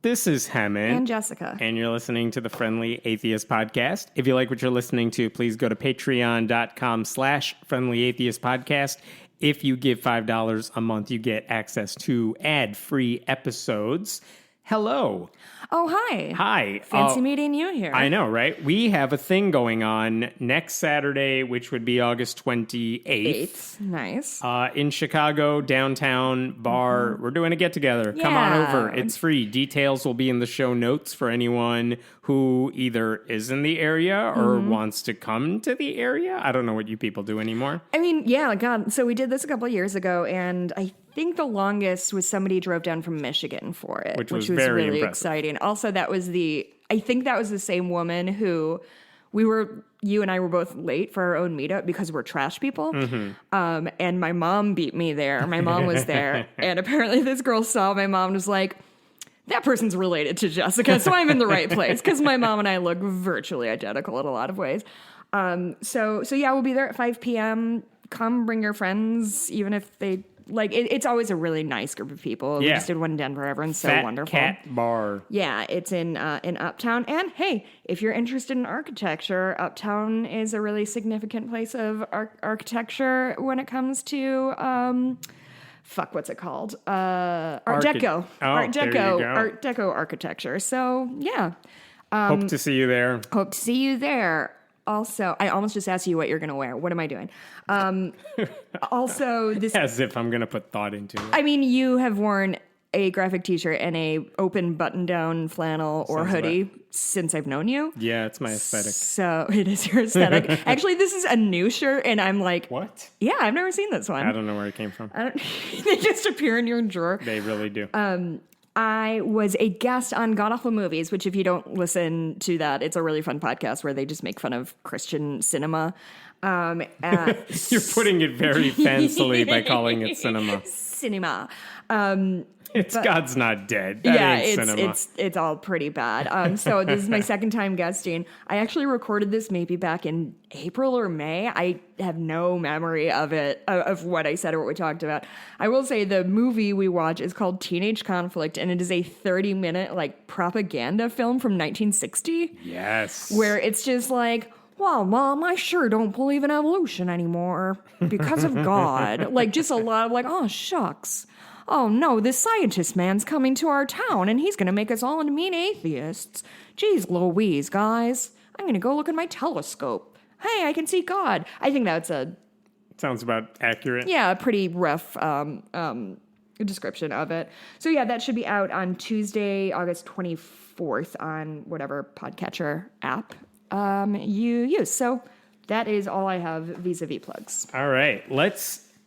This is Hammond. And Jessica. And you're listening to the Friendly Atheist Podcast. If you like what you're listening to, please go to patreon.com/Friendly Atheist Podcast. If you give $5 a month, you get access to ad-free episodes. Hello. Oh, hi. Hi. Fancy meeting you here. I know, right? We have a thing going on next Saturday, which would be August 28th. Nice. In Chicago, downtown bar. Mm-hmm. We're doing a get-together. Yeah. Come on over. It's free. Details will be in the show notes for anyone who either is in the area or wants to come to the area. I don't know what you people do anymore. I mean, yeah, God. So we did this a couple of years ago, and I think the longest was somebody drove down from Michigan for it, which was very really exciting. Also, I think that was the same woman who you and I were both late for our own meetup because we're trash people. Mm-hmm. And my mom beat me there. My mom was there. And apparently this girl saw my mom and was like, that person's related to Jessica, so I'm in the right place. Because my mom and I look virtually identical in a lot of ways. So yeah, we'll be there at 5 p.m. Come bring your friends, even if they... Like, it's always a really nice group of people. Yeah. We just did one in Denver. Everyone's so wonderful. Cat Bar. Yeah, it's in Uptown. And, hey, if you're interested in architecture, Uptown is a really significant place of architecture when it comes to, what's it called? Art Deco. Art Deco architecture. So, yeah. Hope to see you there. Hope to see you there. Also, I almost just asked you what you're going to wear. What am I doing? Also, this... As if I'm going to put thought into it. I mean, you have worn a graphic t-shirt and a open button-down flannel or hoodie since I've known you. Yeah, it's my aesthetic. So, it is your aesthetic. Actually, this is a new shirt, and I'm like... What? Yeah, I've never seen this one. I don't know where it came from. They just appear in your drawer. They really do. I was a guest on God Awful Movies, which if you don't listen to that, it's a really fun podcast where they just make fun of Christian cinema. You're putting it very fancily by calling it cinema. Cinema. God's Not Dead. That ain't cinema. It's all pretty bad. So this is my second time guesting. I actually recorded this maybe back in April or May. I have no memory of it, of what I said or what we talked about. I will say the movie we watch is called Teenage Conflict, and it is a 30-minute like propaganda film from 1960. Yes. Where it's just like, well, Mom, I sure don't believe in evolution anymore because of God. Like just a lot of like, oh, shucks. Oh, no, this scientist man's coming to our town, and he's going to make us all into mean atheists. Jeez Louise, guys. I'm going to go look at my telescope. Hey, I can see God. I think that's sounds about accurate. Yeah, a pretty rough description of it. So, yeah, that should be out on Tuesday, August 24th on whatever podcatcher app you use. So that is all I have vis-a-vis plugs. All right.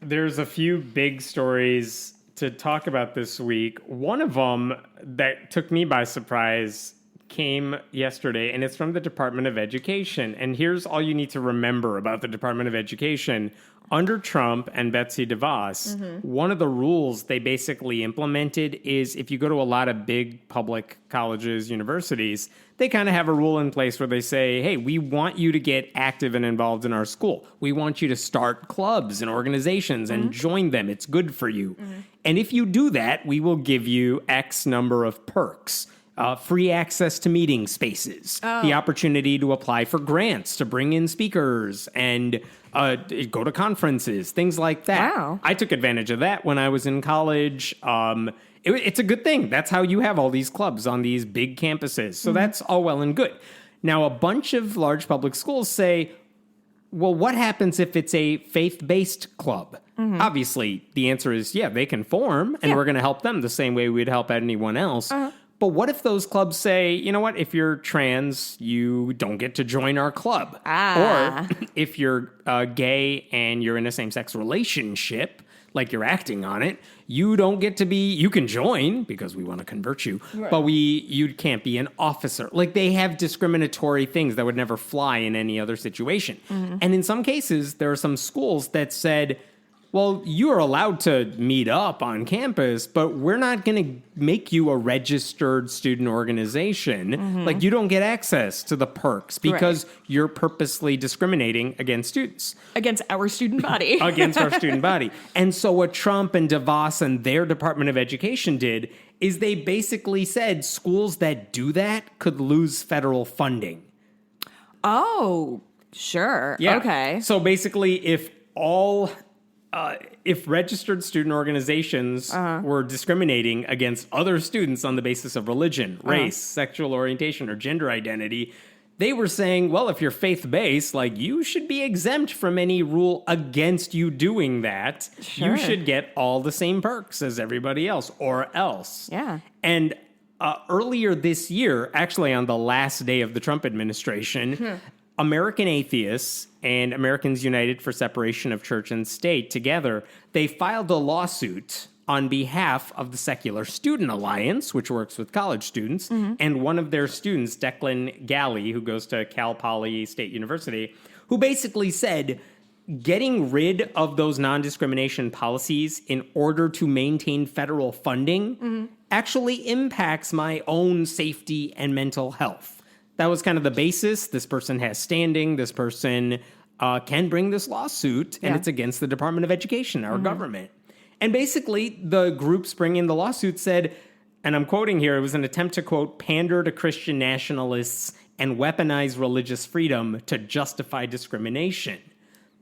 There's a few big stories to talk about this week. One of them that took me by surprise came yesterday, and it's from the Department of Education. And here's all you need to remember about the Department of Education. Under Trump and Betsy DeVos, one of the rules they basically implemented is if you go to a lot of big public colleges, universities, they kind of have a rule in place where they say, hey, we want you to get active and involved in our school. We want you to start clubs and organizations and join them. It's good for you. And if you do that, we will give you X number of perks. Free access to meeting spaces, the opportunity to apply for grants, to bring in speakers, and go to conferences, things like that. Wow. I took advantage of that when I was in college. It's a good thing. That's how you have all these clubs on these big campuses. So that's all well and good. Now, a bunch of large public schools say, well, what happens if it's a faith-based club? Obviously, the answer is, yeah, they can form, and we're going to help them the same way we'd help anyone else. But what if those clubs say, you know what, if you're trans, you don't get to join our club? Or if you're gay and you're in a same-sex relationship, like you're acting on it, you don't get to be, you can join because we want to convert you, but you can't be an officer. Like they have discriminatory things that would never fly in any other situation. And in some cases, there are some schools that said, well, you are allowed to meet up on campus, but we're not going to make you a registered student organization. Like, you don't get access to the perks because you're purposely discriminating against students. Against our student body. Against our student body. And so what Trump and DeVos and their Department of Education did is they basically said schools that do that could lose federal funding. Oh, sure. Yeah. Okay. So basically, if registered student organizations were discriminating against other students on the basis of religion, race, sexual orientation, or gender identity, they were saying, well, if you're faith-based, like, you should be exempt from any rule against you doing that. Sure. You should get all the same perks as everybody else, or else. Yeah. And earlier this year, actually on the last day of the Trump administration, American Atheists and Americans United for Separation of Church and State together, they filed a lawsuit on behalf of the Secular Student Alliance, which works with college students, and one of their students, Declan Galley, who goes to Cal Poly State University, who basically said, getting rid of those non-discrimination policies in order to maintain federal funding actually impacts my own safety and mental health. That was kind of the basis. This person has standing. This person can bring this lawsuit, and it's against the Department of Education, our government. And basically, the groups bringing the lawsuit said, and I'm quoting here, it was an attempt to, quote, pander to Christian nationalists and weaponize religious freedom to justify discrimination.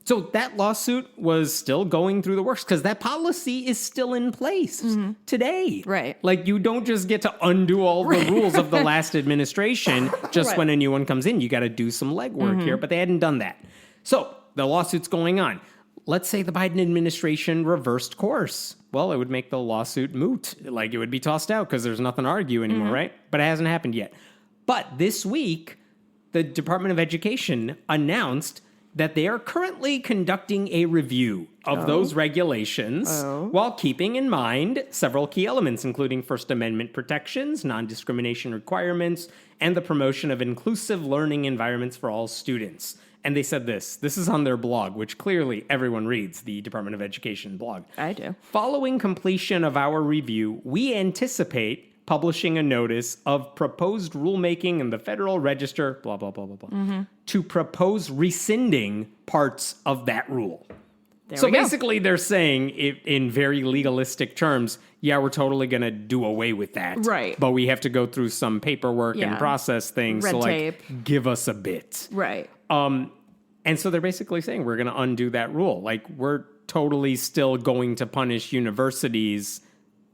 So that lawsuit was still going through the works because that policy is still in place today. Right. Like, you don't just get to undo all the rules of the last administration just when a new one comes in. You got to do some legwork here, but they hadn't done that. So the lawsuit's going on. Let's say the Biden administration reversed course. Well, it would make the lawsuit moot. Like, it would be tossed out because there's nothing to argue anymore, right? But it hasn't happened yet. But this week, the Department of Education announced that they are currently conducting a review of those regulations while keeping in mind several key elements, including First Amendment protections, non-discrimination requirements, and the promotion of inclusive learning environments for all students. And they said this is on their blog, which clearly everyone reads, the Department of Education blog. I do. Following completion of our review, we anticipate publishing a notice of proposed rulemaking in the Federal Register, blah, blah, blah, blah, blah, to propose rescinding parts of that rule. So basically they're saying, in very legalistic terms, yeah, we're totally going to do away with that. Right. But we have to go through some paperwork and process things. Red so, tape. like, give us a bit. Right. And so they're basically saying we're going to undo that rule. Like, we're totally still going to punish universities.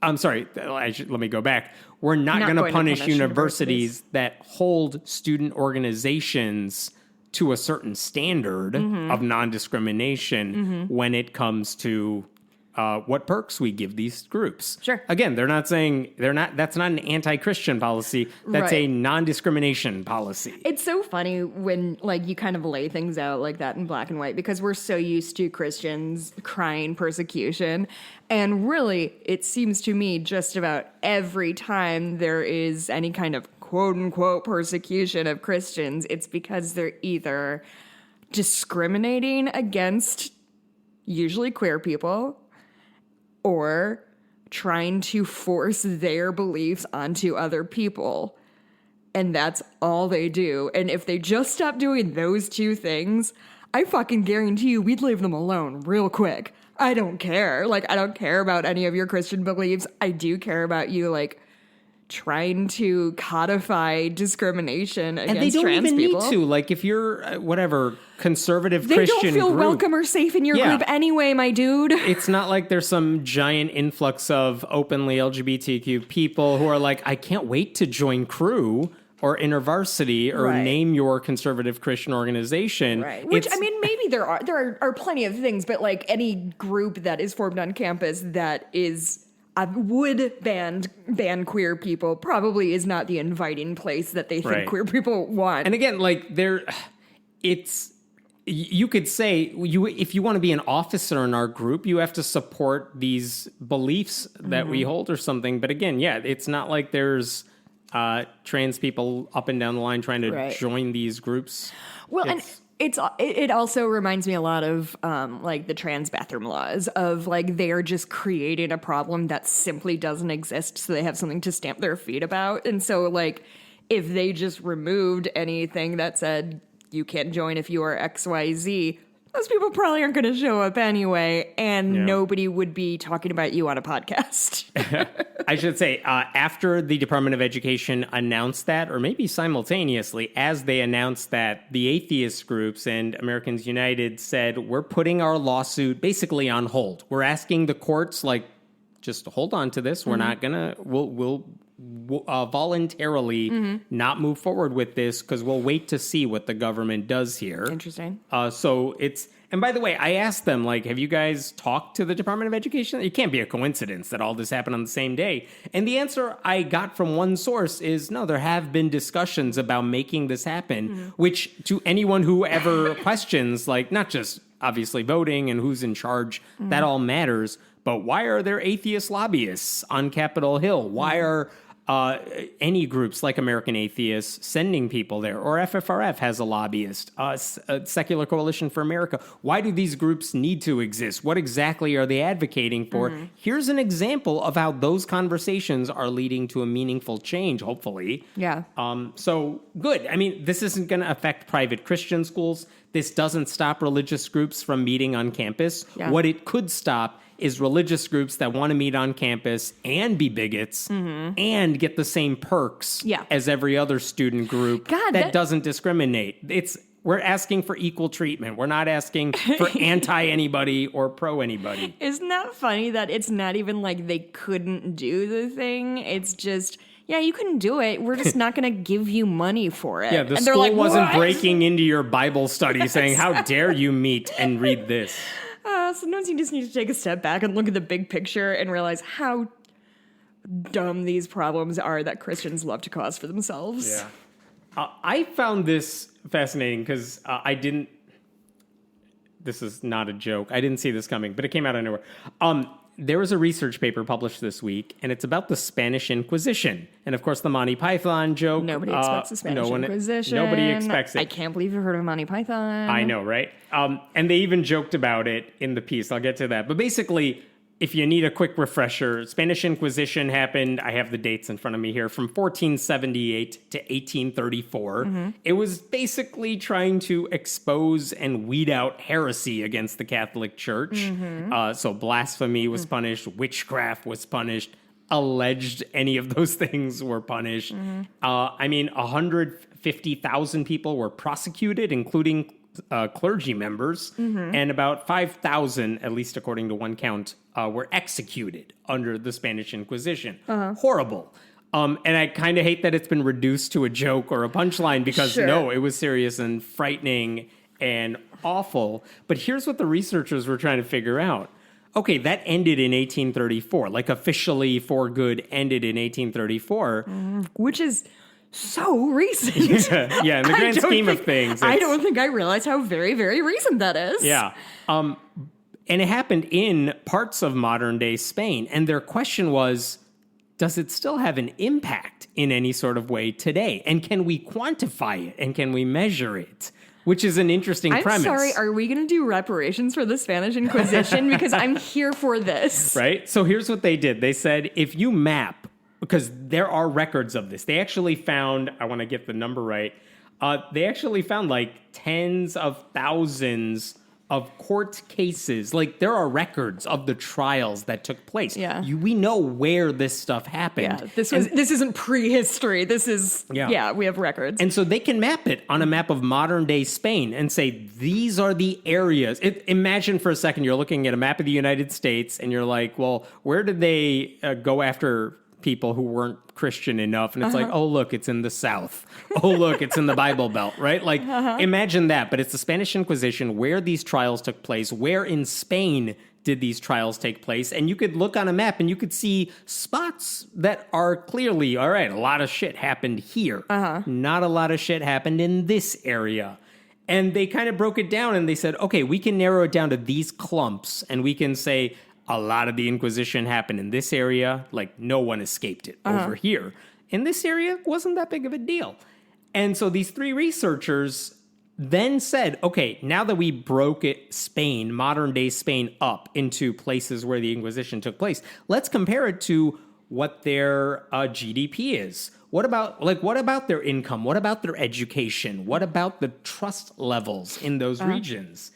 I'm sorry, let me go back. We're not going to punish universities that hold student organizations to a certain standard of non-discrimination when it comes to what perks we give these groups. Sure. Again, they're not saying that's not an anti-Christian policy. That's a non-discrimination policy. It's so funny when, like, you kind of lay things out like that in black and white because we're so used to Christians crying persecution. And really, it seems to me just about every time there is any kind of quote unquote persecution of Christians, it's because they're either discriminating against usually queer people or trying to force their beliefs onto other people. And that's all they do. And if they just stop doing those two things, I fucking guarantee you we'd leave them alone real quick. I don't care. Like, I don't care about any of your Christian beliefs. I do care about you, like, trying to codify discrimination against trans people. And they don't even need to. Like, if you're, whatever, conservative they Christian don't feel group, welcome or safe in your group anyway, my dude. It's not like there's some giant influx of openly LGBTQ people who are like, I can't wait to join Crew or InterVarsity or name your conservative Christian organization. Right. Which, I mean, maybe there are plenty of things, but like any group that is formed on campus that is would ban queer people probably is not the inviting place that they think queer people want. And again, like, you could say if you want to be an officer in our group, you have to support these beliefs that we hold or something. But again, it's not like there's trans people up and down the line trying to join these groups. Well, it also reminds me a lot of like the trans bathroom laws of like they are just creating a problem that simply doesn't exist, so they have something to stamp their feet about. And so like if they just removed anything that said you can't join if you are XYZ, those people probably aren't going to show up anyway, and nobody would be talking about you on a podcast. I should say, after the Department of Education announced that, or maybe simultaneously, as they announced that, the atheist groups and Americans United said, we're putting our lawsuit basically on hold. We're asking the courts, like, just hold on to this. We're not going to, we'll voluntarily not move forward with this because we'll wait to see what the government does here. Interesting. So it's, and by the way, I asked them, like, have you guys talked to the Department of Education? It can't be a coincidence that all this happened on the same day. And the answer I got from one source is, no, there have been discussions about making this happen, which to anyone who ever questions, like, not just obviously voting and who's in charge, that all matters. But why are there atheist lobbyists on Capitol Hill? Why are any groups like American Atheists sending people there? Or FFRF has a lobbyist, Secular Coalition for America. Why do these groups need to exist? What exactly are they advocating for? Here's an example of how those conversations are leading to a meaningful change, hopefully. Yeah. So good. I mean, this isn't going to affect private Christian schools. This doesn't stop religious groups from meeting on campus. Yeah. What it could stop is religious groups that want to meet on campus and be bigots and get the same perks as every other student group that doesn't discriminate. We're asking for equal treatment. We're not asking for anti-anybody or pro-anybody. Isn't that funny that it's not even like they couldn't do the thing? It's just, yeah, you can do it. We're just not going to give you money for it. Yeah, the school wasn't breaking into your Bible study saying, how dare you meet and read this? Sometimes you just need to take a step back and look at the big picture and realize how dumb these problems are that Christians love to cause for themselves. Yeah. I found this fascinating because this is not a joke. I didn't see this coming, but it came out of nowhere. There was a research paper published this week, and it's about the Spanish Inquisition. And, of course, the Monty Python joke. Nobody expects the Spanish Inquisition. Nobody expects it. I can't believe you've heard of Monty Python. I know, right? And they even joked about it in the piece. I'll get to that. But basically, if you need a quick refresher, Spanish Inquisition happened, I have the dates in front of me here, from 1478 to 1834. It was basically trying to expose and weed out heresy against the Catholic Church. So blasphemy was punished, witchcraft was punished, alleged any of those things were punished. 150,000 people were prosecuted, including clergy members, and about 5,000, at least according to one count, were executed under the Spanish Inquisition. Horrible. And I kind of hate that it's been reduced to a joke or a punchline because, no, it was serious and frightening and awful. But here's what the researchers were trying to figure out. Okay, that ended in 1834, like officially for good ended in 1834. Which is so recent. Yeah, in the grand scheme of things. I don't think I realize how very, very recent that is. Yeah. And it happened in parts of modern-day Spain. And their question was, does it still have an impact in any sort of way today? And can we quantify it? And can we measure it? Which is an interesting premise. I'm sorry, are we going to do reparations for the Spanish Inquisition? Because I'm here for this. Right? So here's what they did. They said, if you map, because there are records of this. They actually found, I want to get the number right, they actually found like tens of thousands of court cases. Like there are records of the trials that took place. Yeah. We know where this stuff happened. Yeah, this isn't prehistory. This is, we have records. And so they can map it on a map of modern day Spain and say, these are the areas. Imagine for a second, you're looking at a map of the United States and you're like, well, where did they go after people who weren't Christian enough? And it's like, oh, look, it's in the South. Oh, look, it's in the Bible Belt, right? Like, imagine that. But it's the Spanish Inquisition where these trials took place. Where in Spain did these trials take place? And you could look on a map and you could see spots that are clearly, all right, a lot of shit happened here. Not a lot of shit happened in this area. And they kind of broke it down and they said, okay, we can narrow it down to these clumps and we can say, a lot of the Inquisition happened in this area, like no one escaped it over here. In this area, wasn't that big of a deal. And so these three researchers then said, okay, now that we broke Spain, modern day Spain, up into places where the Inquisition took place, let's compare it to what their GDP is. What about their income? What about their education? What about the trust levels in those regions?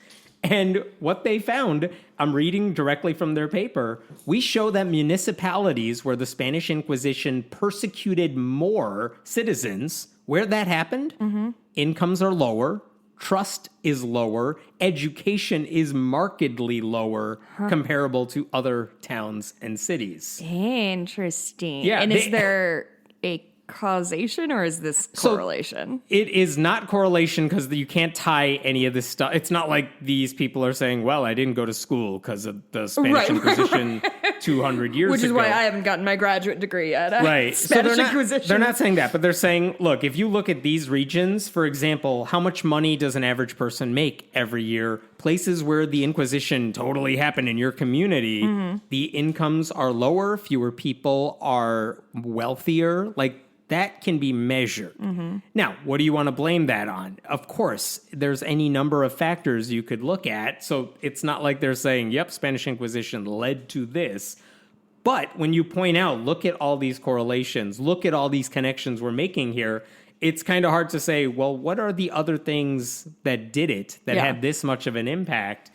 And what they found, I'm reading directly from their paper, we show that municipalities where the Spanish Inquisition persecuted more citizens, where that happened, incomes are lower, trust is lower, education is markedly lower comparable to other towns and cities. Interesting. Yeah, and is there a causation or is this correlation? So it is not correlation because you can't tie any of this stuff. It's not like these people are saying, well, I didn't go to school because of the Spanish Inquisition 200 years ago. Which is why I haven't gotten my graduate degree yet. Right. Spanish Inquisition. They're not saying that, but they're saying, look, if you look at these regions, for example, how much money does an average person make every year? Places where the Inquisition totally happened in your community, the incomes are lower, fewer people are wealthier. Like, that can be measured. Now, what do you want to blame that on? Of course, there's any number of factors you could look at. So it's not like they're saying, yep, Spanish Inquisition led to this. But when you point out, look at all these correlations, look at all these connections we're making here, it's kind of hard to say, well, what are the other things that did it, that had this much of an impact?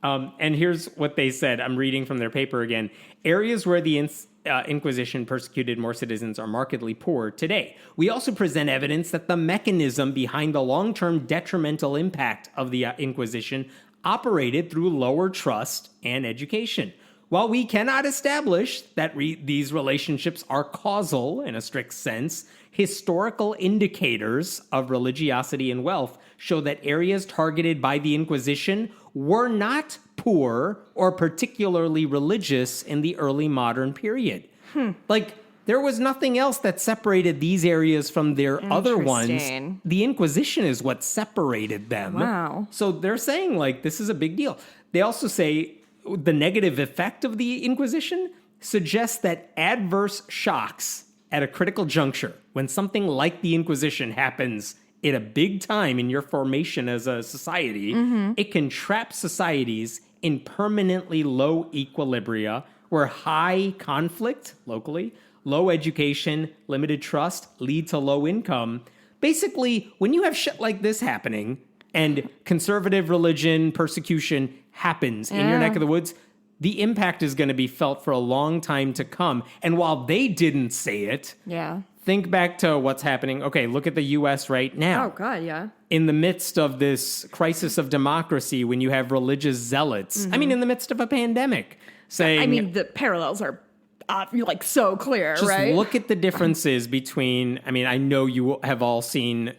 And here's what they said. I'm reading from their paper again. Areas where the Inquisition persecuted more citizens are markedly poor today. We also present evidence that the mechanism behind the long-term detrimental impact of the Inquisition operated through lower trust and education. While we cannot establish that these relationships are causal in a strict sense, historical indicators of religiosity and wealth show that areas targeted by the Inquisition were not poor or particularly religious in the early modern period. Like, there was nothing else that separated these areas from their other ones. The Inquisition is what separated them. Wow. So they're saying, like, this is a big deal. They also say the negative effect of the Inquisition suggests that adverse shocks at a critical juncture, when something like the Inquisition happens at a big time in your formation as a society, it can trap societies in permanently low equilibria where high conflict locally, low education, limited trust lead to low income. Basically, when you have shit like this happening and conservative religion persecution happens in your neck of the woods, the impact is going to be felt for a long time to come. And while they didn't say it, think back to what's happening. Okay, look at the U.S. right now. Oh, God, yeah. In the midst of this crisis of democracy, when you have religious zealots, I mean, in the midst of a pandemic, saying... I mean, the parallels are like so clear, just right? Look at the differences between... I mean, I know you have all seen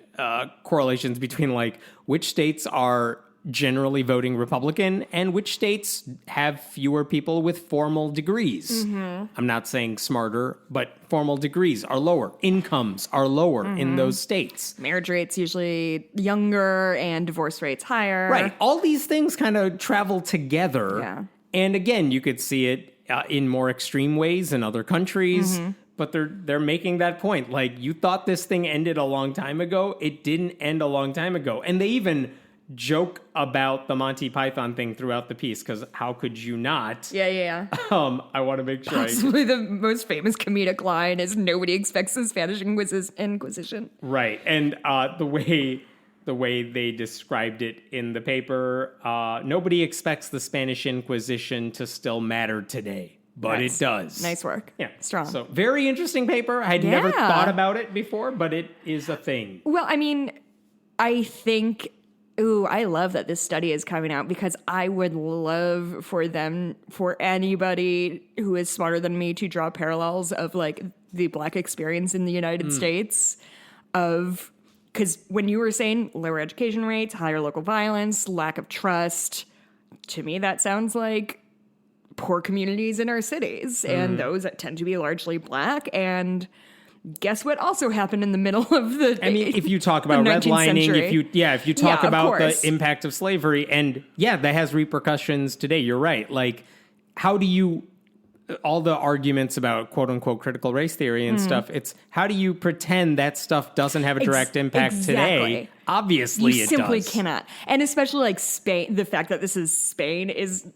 correlations between, like, which states are generally voting Republican and which states have fewer people with formal degrees. I'm not saying smarter, but formal degrees are lower. Incomes are lower in those states. Marriage rates usually younger and divorce rates higher. Right. All these things kind of travel together. Yeah. And again, you could see it in more extreme ways in other countries. But they're making that point. Like, you thought this thing ended a long time ago. It didn't end a long time ago. And they even joke about the Monty Python thing throughout the piece, because how could you not? Yeah. I want to make sure. Possibly the most famous comedic line is "Nobody expects the Spanish Inquisition." Right, and the way they described it in the paper, nobody expects the Spanish Inquisition to still matter today, but it does. Nice work. Yeah, strong. So very interesting paper. I had never thought about it before, but it is a thing. Well, I mean, I think. Ooh, I love that this study is coming out, because I would love for anybody who is smarter than me to draw parallels of, like, the Black experience in the United States because when you were saying lower education rates, higher local violence, lack of trust, to me that sounds like poor communities in our cities, and those that tend to be largely Black. And guess what also happened in the middle of the... I mean, if you talk about redlining, if you talk about the impact of slavery, and that has repercussions today. You're right. Like, how do you... all the arguments about quote-unquote critical race theory and stuff, it's how do you pretend that stuff doesn't have a direct impact today? Obviously, it does. You simply cannot. And especially, like, Spain, the fact that this is Spain is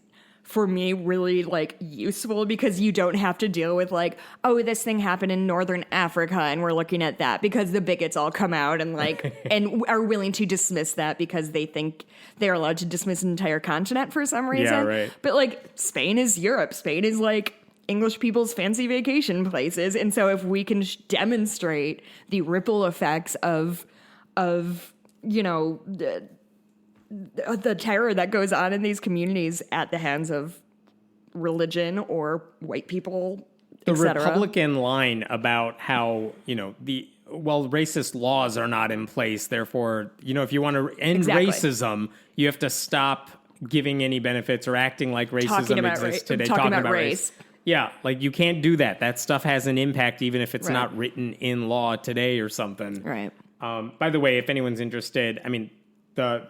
for me, really like useful because you don't have to deal with like, oh, this thing happened in Northern Africa and we're looking at that because the bigots all come out and like, and are willing to dismiss that because they think they're allowed to dismiss an entire continent for some reason. Yeah, right. But like Spain is Europe. Spain is like English people's fancy vacation places. And so if we can demonstrate the ripple effects of, you know, the terror that goes on in these communities at the hands of religion or white people, the etc. Republican line about how, you know, racist laws are not in place. Therefore, you know, if you want to end racism, you have to stop giving any benefits or acting like racism exists today. Talking about race. Yeah, like you can't do that. That stuff has an impact even if it's not written in law today or something. Right. By the way, if anyone's interested, I mean, the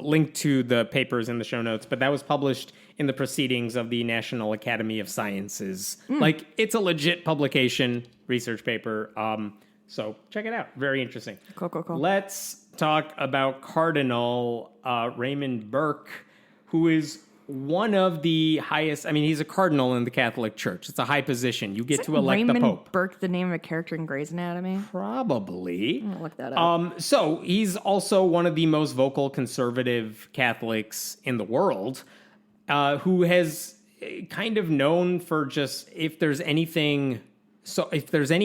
link to the papers in the show notes, but that was published in the Proceedings of the National Academy of Sciences. Like, it's a legit publication, research paper. So check it out. Very interesting. Cool. Let's talk about Cardinal Raymond Burke, who is one of the highest. I mean, he's a cardinal in the Catholic Church. It's a high position. You get to elect Raymond the Pope. Burke, the name of a character in Grey's Anatomy? Probably. I'm gonna look that up. So he's also one of the most vocal conservative Catholics in the world, who has kind of known for just if there's any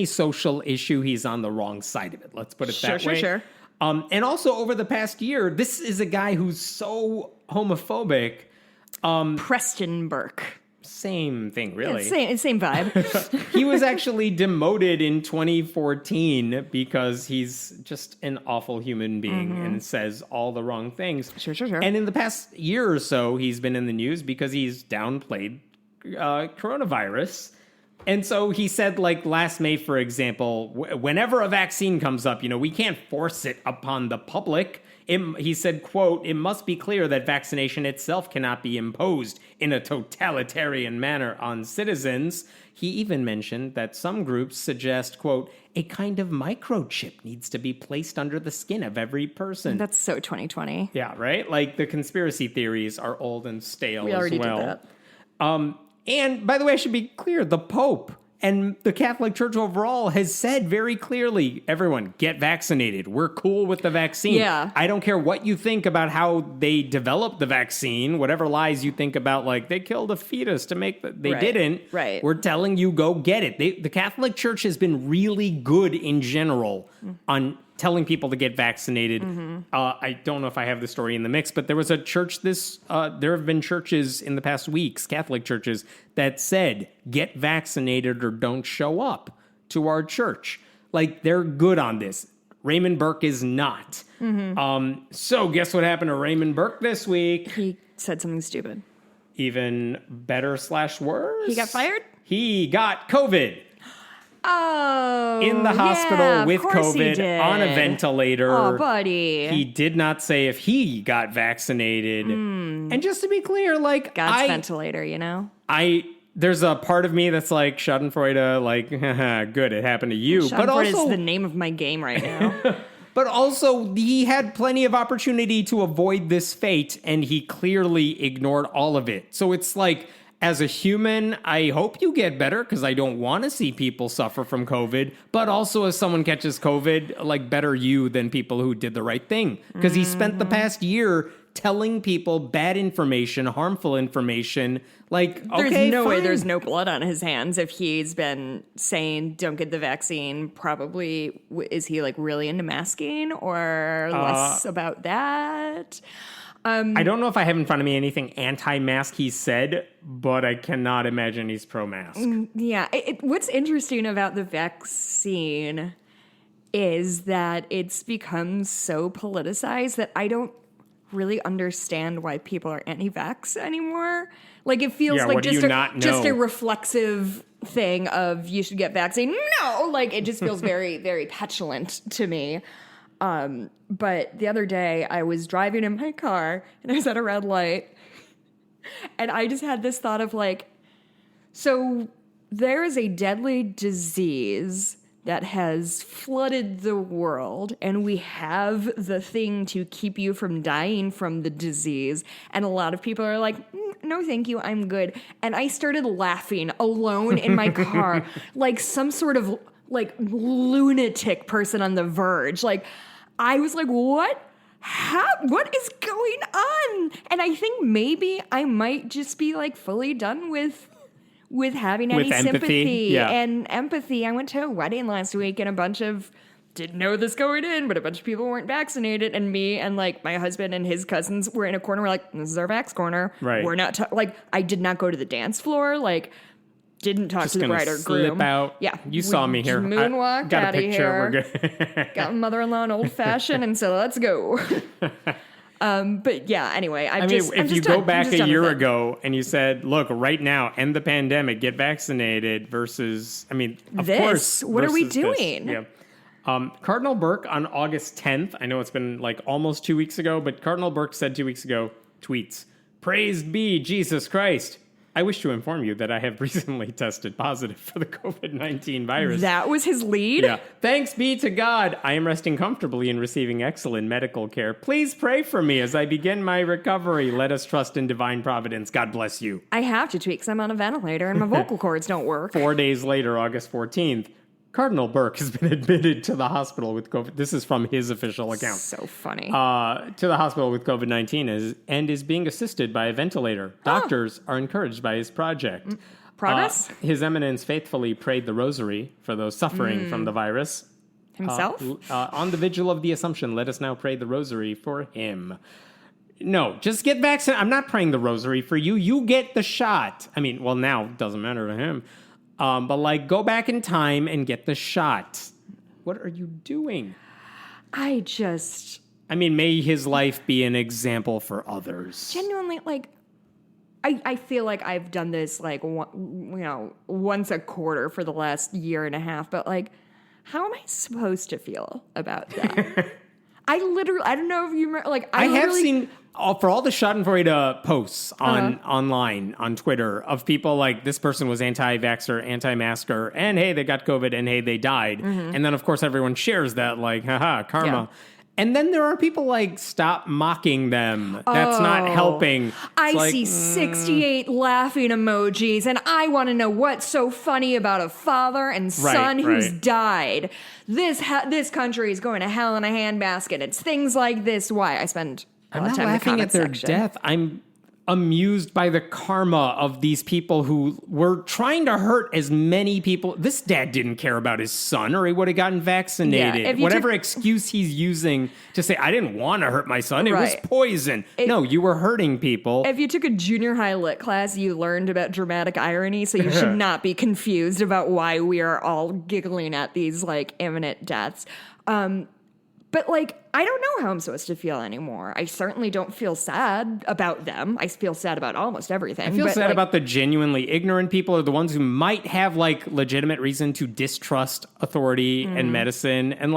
social issue, he's on the wrong side of it. Let's put it that way. Sure. And also over the past year, this is a guy who's so homophobic. Preston Burke. Same thing, really. Same vibe. He was actually demoted in 2014 because he's just an awful human being and says all the wrong things. Sure. And in the past year or so, he's been in the news because he's downplayed coronavirus. And so he said, like last May, for example, whenever a vaccine comes up, you know, we can't force it upon the public. He said, quote, "It must be clear that vaccination itself cannot be imposed in a totalitarian manner on citizens." He even mentioned that some groups suggest, quote, "a kind of microchip needs to be placed under the skin of every person." That's so 2020. Yeah, right? Like the conspiracy theories are old and stale as well. We already did that. And by the way, I should be clear, the Pope and the Catholic Church overall has said very clearly, everyone, get vaccinated. We're cool with the vaccine. Yeah. I don't care what you think about how they developed the vaccine, whatever lies you think about, like, they killed a fetus to make they didn't. Right. We're telling you, go get it. The Catholic Church has been really good in general on telling people to get vaccinated. I don't know if I have the story in the mix, but there was a church there have been churches in the past weeks, Catholic churches, that said, get vaccinated or don't show up to our church. Like, they're good on this. Raymond Burke is not. So guess what happened to Raymond Burke this week? He said something stupid. Even better / worse? He got fired? He got COVID. Oh, In the hospital with COVID on a ventilator. Oh, buddy. He did not say if he got vaccinated. And just to be clear, like, God's ventilator, you know? There's a part of me that's like, Schadenfreude, like, good, it happened to you. Schadenfreude but also, is the name of my game right now. But also, he had plenty of opportunity to avoid this fate, and he clearly ignored all of it. So it's like, as a human, I hope you get better because I don't want to see people suffer from COVID. But also, as someone catches COVID, like, better you than people who did the right thing. Because he spent the past year telling people bad information, harmful information. Like, there's okay, no fine. way there's no blood on his hands if he's been saying don't get the vaccine. Probably, is he like really into masking or less about that? I don't know if I have in front of me anything anti-mask he said, but I cannot imagine he's pro-mask. Yeah. What's interesting about the vaccine is that it's become so politicized that I don't really understand why people are anti-vax anymore. Like, it feels like just a reflexive thing of you should get vaccine. No, like, it just feels very, very petulant to me. But the other day I was driving in my car and I was at a red light and I just had this thought of like, so there is a deadly disease that has flooded the world and we have the thing to keep you from dying from the disease. And a lot of people are like, no, thank you, I'm good. And I started laughing alone in my car, like some sort of like lunatic person on the verge. Like, I was like, what is going on? And I think maybe I might just be like fully done with having any sympathy and empathy. I went to a wedding last week and didn't know this going in, but a bunch of people weren't vaccinated, and me and like my husband and his cousins were in a corner. We're like, this is our vax corner. Right. We're not I did not go to the dance floor. Like, didn't talk just to the bride or groom. Slip out. Yeah, you saw me here. Moonwalk got out a picture. of here. We're good. Got mother-in-law an old fashioned, and so let's go. But yeah, anyway, if you go back a year ago and you said, look, right now, end the pandemic, get vaccinated versus, of course. What are we doing? Yeah. Cardinal Burke on August 10th, I know it's been like almost 2 weeks ago, but Cardinal Burke said 2 weeks ago, tweets, "Praised be Jesus Christ. I wish to inform you that I have recently tested positive for the COVID-19 virus." That was his lead? Yeah. "Thanks be to God. I am resting comfortably and receiving excellent medical care. Please pray for me as I begin my recovery. Let us trust in divine providence. God bless you." I have to tweak because I'm on a ventilator and my vocal cords don't work. 4 days later, August 14th, Cardinal Burke has been admitted to the hospital with COVID. This is from his official account. So funny. To the hospital with COVID-19 and is being assisted by a ventilator. Doctors are encouraged by his project. Progress? His Eminence faithfully prayed the rosary for those suffering from the virus. Himself? On the vigil of the Assumption, let us now pray the rosary for him. No, just get vaccinated. I'm not praying the rosary for you. You get the shot. Now it doesn't matter to him. But go back in time and get the shot. What are you doing? May his life be an example for others. Genuinely, I feel like I've done this once a quarter for the last year and a half, but how am I supposed to feel about that? I don't know if you remember, I have seen for all the Schadenfreude posts online, on Twitter, of people like, this person was anti-vaxxer, anti-masker, and hey, they got COVID, and hey, they died. Mm-hmm. And then, of course, everyone shares that, haha, karma. Yeah. And then there are people stop mocking them. That's not helping. I see 68 laughing emojis, and I want to know what's so funny about a father and son who's died. This country is going to hell in a handbasket. It's things like this. Why? I spend a lot of time in the comment section. I'm not laughing at their death. I'm amused by the karma of these people who were trying to hurt as many people. This dad didn't care about his son, or he would have gotten vaccinated. Whatever excuse he's using to say, I didn't want to hurt my son. It was poison. No, you were hurting people. If you took a junior high lit class, you learned about dramatic irony, so you should not be confused about why we are all giggling at these imminent deaths. But I don't know how I'm supposed to feel anymore. I certainly don't feel sad about them. I feel sad about almost everything. I feel sad about the genuinely ignorant people, or the ones who might have legitimate reason to distrust authority and medicine. And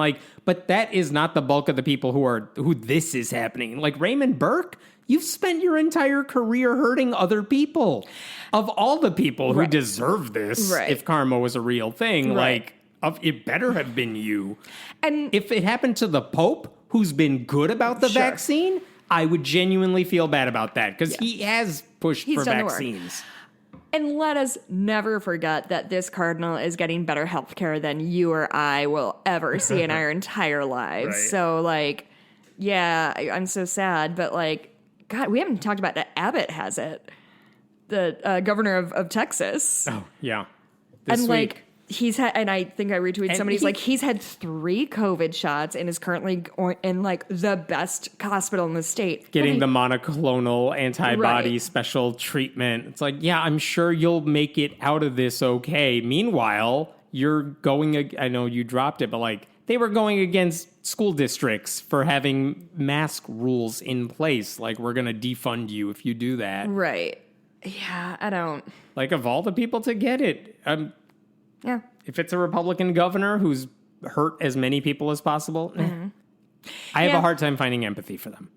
but that is not the bulk of the people who this is happening. Raymond Burke, you've spent your entire career hurting other people. Of all the people who deserve this, if karma was a real thing, it better have been you. And if it happened to the Pope, who's been good about the vaccine, I would genuinely feel bad about that, because he has pushed for vaccines. And let us never forget that this cardinal is getting better health care than you or I will ever see in our entire lives. So, I'm so sad, but God, we haven't talked about that. Abbott has it. The governor of Texas. Oh, yeah. This week. He's had, and I think I retweeted somebody's he's had 3 COVID shots and is currently in the best hospital in the state. Getting the monoclonal antibody special treatment. It's I'm sure you'll make it out of this okay. Meanwhile, you're going, I know you dropped it, but they were going against school districts for having mask rules in place. We're going to defund you if you do that. Right. Yeah, I don't. Of all the people to get it, yeah. If it's a Republican governor who's hurt as many people as possible, I have a hard time finding empathy for them.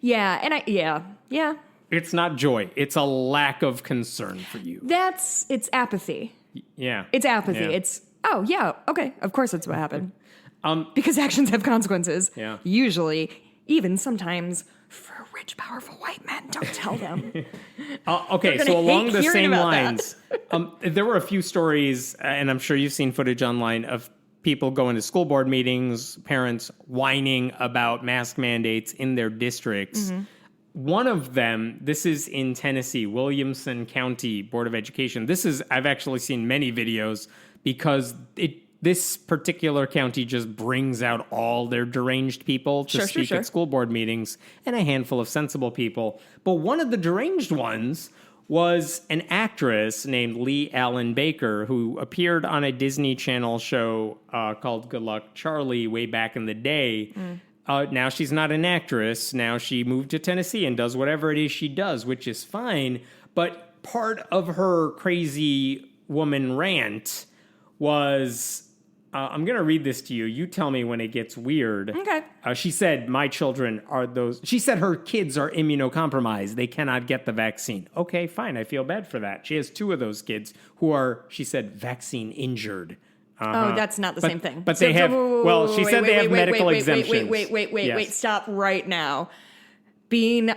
Yeah, and yeah. It's not joy. It's a lack of concern for you. It's apathy. Yeah. It's apathy. Yeah. It's, okay, of course that's what happened. Because actions have consequences. Yeah. Usually. even sometimes for rich, powerful white men. Don't tell them. Okay, so along the same lines, there were a few stories, and I'm sure you've seen footage online of people going to school board meetings, parents whining about mask mandates in their districts. Mm-hmm. One of them, this is in Tennessee, Williamson County Board of Education. I've actually seen many videos because this particular county just brings out all their deranged people to speak at school board meetings and a handful of sensible people. But one of the deranged ones was an actress named Lee Allen Baker who appeared on a Disney Channel show called Good Luck Charlie way back in the day. Now she's not an actress. Now she moved to Tennessee and does whatever it is she does, which is fine. But part of her crazy woman rant was... I'm going to read this to you. You tell me when it gets weird. Okay. She said, my children are those... She said her kids are immunocompromised. They cannot get the vaccine. Okay, fine. I feel bad for that. She has 2 of those kids who are, she said, vaccine injured. Oh, that's not the same thing. But they have... Well, she said they have medical exemptions. Wait, stop right now. Being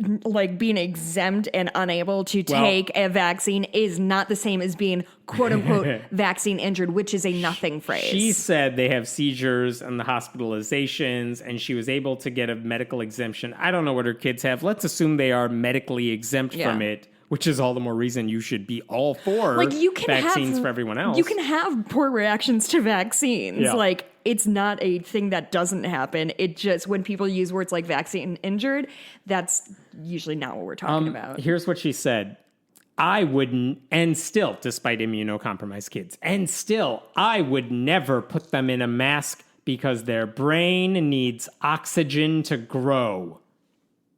exempt and unable to take a vaccine is not the same as being quote unquote vaccine injured, which is a nothing phrase. She said they have seizures and the hospitalizations, and she was able to get a medical exemption. I don't know what her kids have. Let's assume they are medically exempt from it, which is all the more reason you should be all for vaccines for everyone else. You can have poor reactions to vaccines. Yeah. It's not a thing that doesn't happen. It just, when people use words like vaccine injured, that's usually not what we're talking about. Here's what she said. I wouldn't, and still, despite immunocompromised kids, and still, I would never put them in a mask because their brain needs oxygen to grow,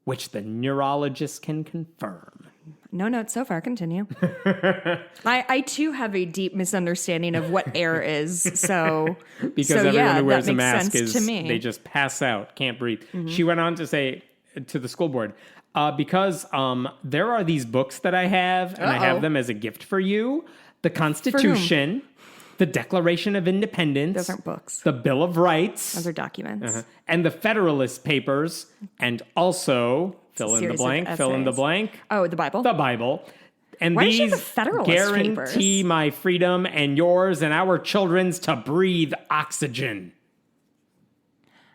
which the neurologist can confirm. No notes so far. Continue. I too have a deep misunderstanding of what air is. So because everyone who wears a mask they just pass out, can't breathe. Mm-hmm. She went on to say to the school board, because there are these books that I have, and I have them as a gift for you. The Constitution, the Declaration of Independence. Those aren't books. The Bill of Rights. Those are documents. And the Federalist Papers, and also... Fill in the blank. Oh, the Bible? The Bible. And Why these the Federalist guarantee Papers? My freedom and yours and our children's to breathe oxygen.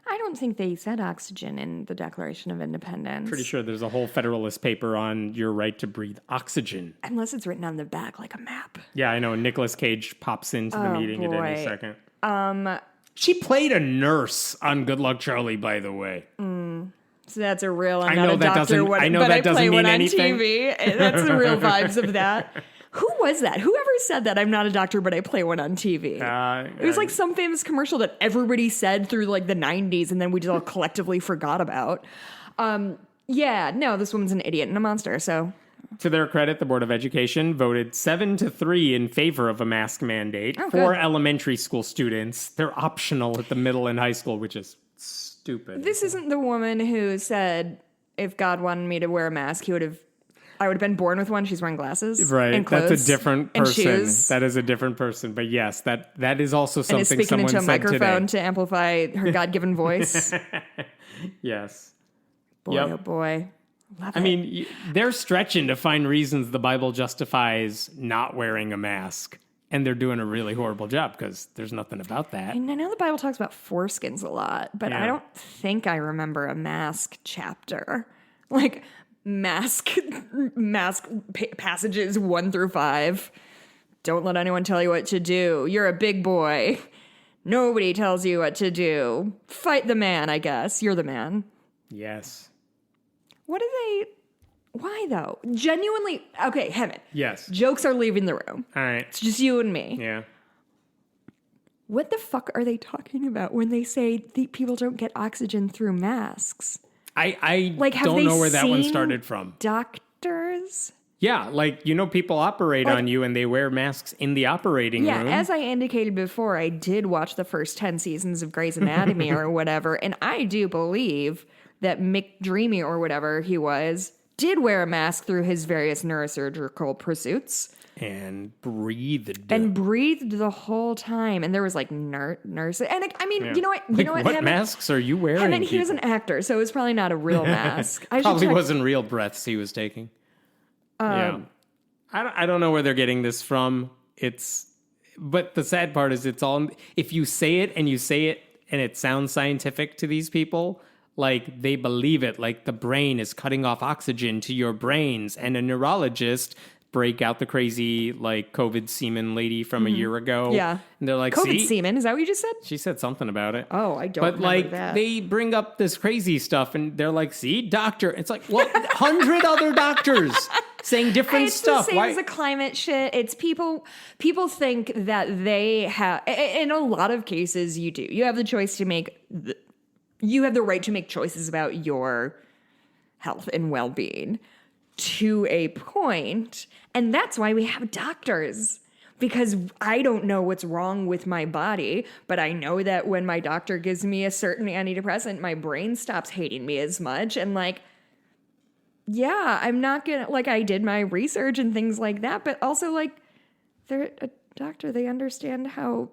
I don't think they said oxygen in the Declaration of Independence. Pretty sure there's a whole Federalist paper on your right to breathe oxygen. Unless it's written on the back like a map. Yeah, I know. Nicolas Cage pops into the meeting at any second. She played a nurse on Good Luck Charlie, by the way. So that's a real, I'm not a doctor, but I play one on TV. That's the real vibes of that. Who was that? Whoever said that? I'm not a doctor, but I play one on TV. It was some famous commercial that everybody said through the 90s, and then we just all collectively forgot about. This woman's an idiot and a monster, so... To their credit, the Board of Education voted 7-3 in favor of a mask mandate for elementary school students. They're optional at the middle and high school, which is... stupid. This isn't the woman who said, if God wanted me to wear a mask, I would have been born with one. She's wearing glasses. Right. And clothes, that's a different person. And shoes. That is a different person. But yes, that is also something someone said today. And is speaking into a microphone to amplify her God-given voice. Yes. Boy, oh boy. Love it. I mean, they're stretching to find reasons the Bible justifies not wearing a mask. And they're doing a really horrible job because there's nothing about that. And I know the Bible talks about foreskins a lot, but I don't think I remember a mask chapter. Mask passages 1-5. Don't let anyone tell you what to do. You're a big boy. Nobody tells you what to do. Fight the man, I guess. You're the man. Yes. What are they... Why, though? Genuinely... Okay, Heaven. Yes. Jokes are leaving the room. All right. It's just you and me. Yeah. What the fuck are they talking about when they say people don't get oxygen through masks? I don't know where that one started from. Doctors? Yeah, people operate on you and they wear masks in the operating room. Yeah, as I indicated before, I did watch the first 10 seasons of Grey's Anatomy or whatever, and I do believe that McDreamy or whatever he was did wear a mask through his various neurosurgical pursuits. And breathed. And breathed the whole time. And there was like nurse. And I mean, you know what? You know what? What masks are you wearing? And he was an actor, so it was probably not a real mask. Probably wasn't real breaths he was taking. Yeah. I don't know where they're getting this from. But the sad part is it's all, if you say it and it sounds scientific to these people, like they believe it, like the brain is cutting off oxygen to your brains, and a neurologist break out the crazy like COVID semen lady from a year ago. Yeah. And they're like, COVID semen, is that what you just said? She said something about it. Oh, I don't remember like, that. They bring up this crazy stuff and they're like, see, doctor. It's like, well, 100 other doctors saying different stuff. It's the same as the climate shit. It's people think that they have, in a lot of cases you do. You have the choice to make, you have the right to make choices about your health and well-being to a point. And that's why we have doctors. Because I don't know what's wrong with my body, but I know that when my doctor gives me a certain antidepressant, my brain stops hating me as much. And like, yeah, I'm not gonna, like, I did my research and things like that, but also like, they're a doctor, they understand how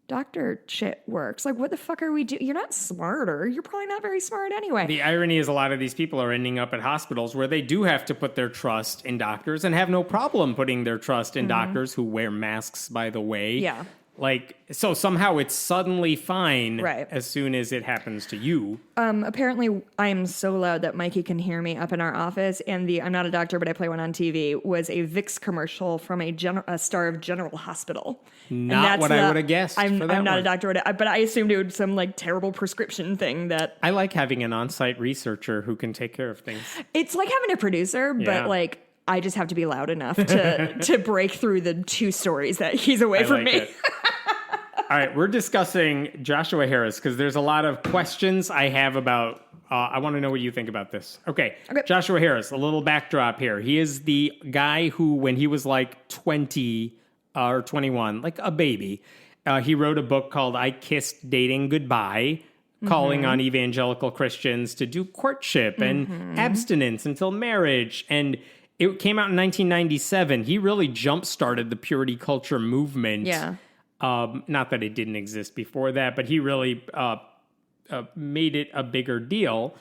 doctor shit works. Like, what the fuck are we doing? You're not smarter. You're probably not very smart anyway. The irony is a lot of these people are ending up at hospitals where they do have to put their trust in doctors and have no problem putting their trust in doctors who wear masks, by the way. Yeah. Like, so somehow it's suddenly fine right. as soon as it happens to you. Apparently, I am so loud that Mikey can hear me up in our office. And I'm not a doctor, but I play one on TV, was a Vicks commercial from a star of General Hospital. Not what I would have guessed. I'm not a doctor, but I assumed it was some like terrible prescription thing that... I like having an on-site researcher who can take care of things. It's like having a producer, but like... I just have to be loud enough to break through the 2 stories that he's away from me. All right, we're discussing Joshua Harris because there's a lot of questions I have about... I want to know what you think about this. Okay, Joshua Harris, a little backdrop here. He is the guy who, when he was like 20 or 21, like a baby, he wrote a book called I Kissed Dating Goodbye, calling on evangelical Christians to do courtship and abstinence until marriage. And it came out in 1997. He really jump-started the purity culture movement. Yeah. Not that it didn't exist before that, but he really made it a bigger deal.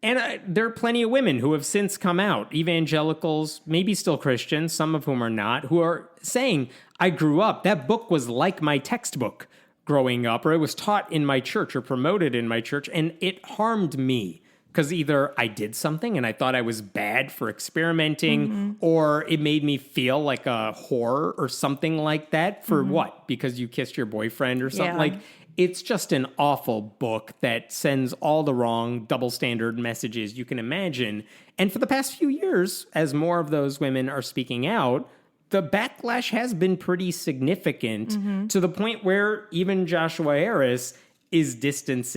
And there are plenty of women who have since come out, evangelicals, maybe still Christians, some of whom are not, who are saying, I grew up, that book was like my textbook growing up, or it was taught in my church or promoted in my church, and it harmed me. Because either I did something and I thought I was bad for experimenting, or it made me feel like a whore or something like that. For what? Because you kissed your boyfriend or something? Yeah. Like, it's just an awful book that sends all the wrong double standard messages you can imagine. And for the past few years, as more of those women are speaking out, the backlash has been pretty significant to the point where even Joshua Harris has distanced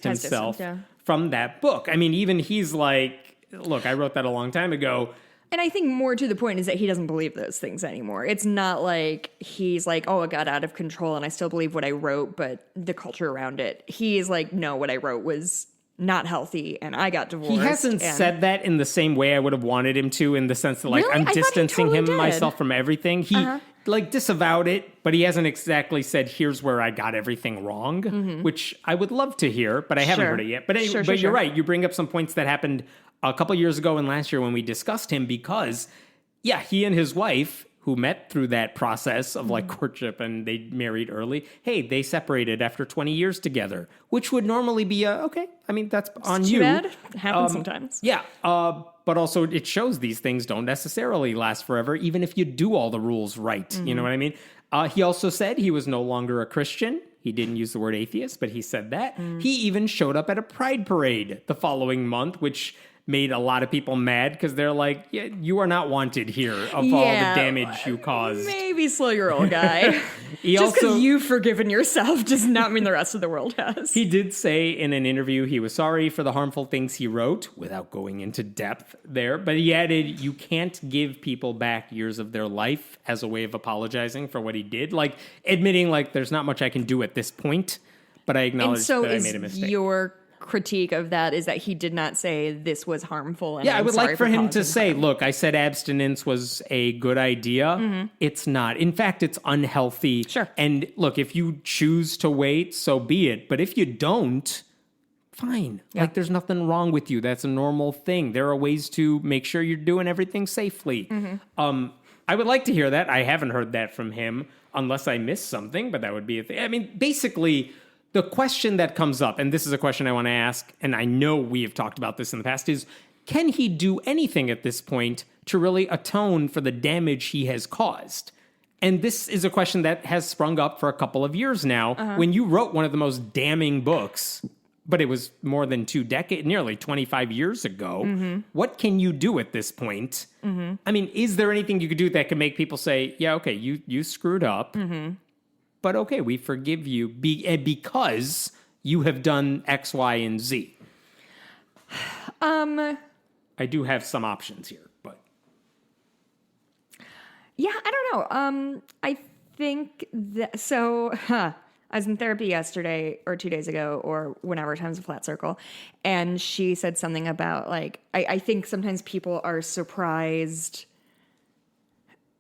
himself from that book. I mean, even he's like, look, I wrote that a long time ago. And I think more to the point is that he doesn't believe those things anymore. It's not like he's like, oh, it got out of control and I still believe what I wrote, but the culture around it. He's like, no, what I wrote was not healthy and I got divorced. He hasn't said that in the same way I would have wanted him to, in the sense that like, really? I'm distancing myself from everything. He like disavowed it, but he hasn't exactly said, here's where I got everything wrong, which I would love to hear, but I haven't heard it yet. But anyway, you're right. You bring up some points that happened a couple years ago and last year when we discussed him because, he and his wife, who met through that process of like courtship and they married early, they separated after 20 years together, which would normally be that's on you. Too bad. It happens sometimes. Yeah. But also it shows these things don't necessarily last forever, even if you do all the rules right. You know what I mean? He also said he was no longer a Christian. He didn't use the word atheist, but he said that. He even showed up at a pride parade the following month, which made a lot of people mad because they're like, you are not wanted here of all the damage you caused. Maybe slow your roll, guy. Just because you've forgiven yourself does not mean the rest of the world has. He did say in an interview he was sorry for the harmful things he wrote, without going into depth there, but he added, you can't give people back years of their life as a way of apologizing for what he did. Like, admitting, like, there's not much I can do at this point, but I acknowledge that I made a mistake. Your critique of that is that he did not say this was harmful. And I would like for him to say, look, I said abstinence was a good idea. It's not. In fact, it's unhealthy. Sure. And look, if you choose to wait, so be it. But if you don't, fine. Yeah. Like, there's nothing wrong with you. That's a normal thing. There are ways to make sure you're doing everything safely. I would like to hear that. I haven't heard that from him, unless I missed something, but that would be a thing. I mean, basically, the question that comes up, and this is a question I want to ask, and I know we have talked about this in the past, is can he do anything at this point to really atone for the damage he has caused? And this is a question that has sprung up for a couple of years now. When you wrote one of the most damning books, but it was more than 2 decades, nearly 25 years ago. What can you do at this point? I mean, is there anything you could do that can make people say, yeah, okay, you screwed up, but okay, we forgive you because you have done X, Y, and Z? I do have some options here, but. Yeah, I don't know. I think that, I was in therapy yesterday or 2 days ago or whenever, time's a flat circle. And she said something about like, I think sometimes people are surprised.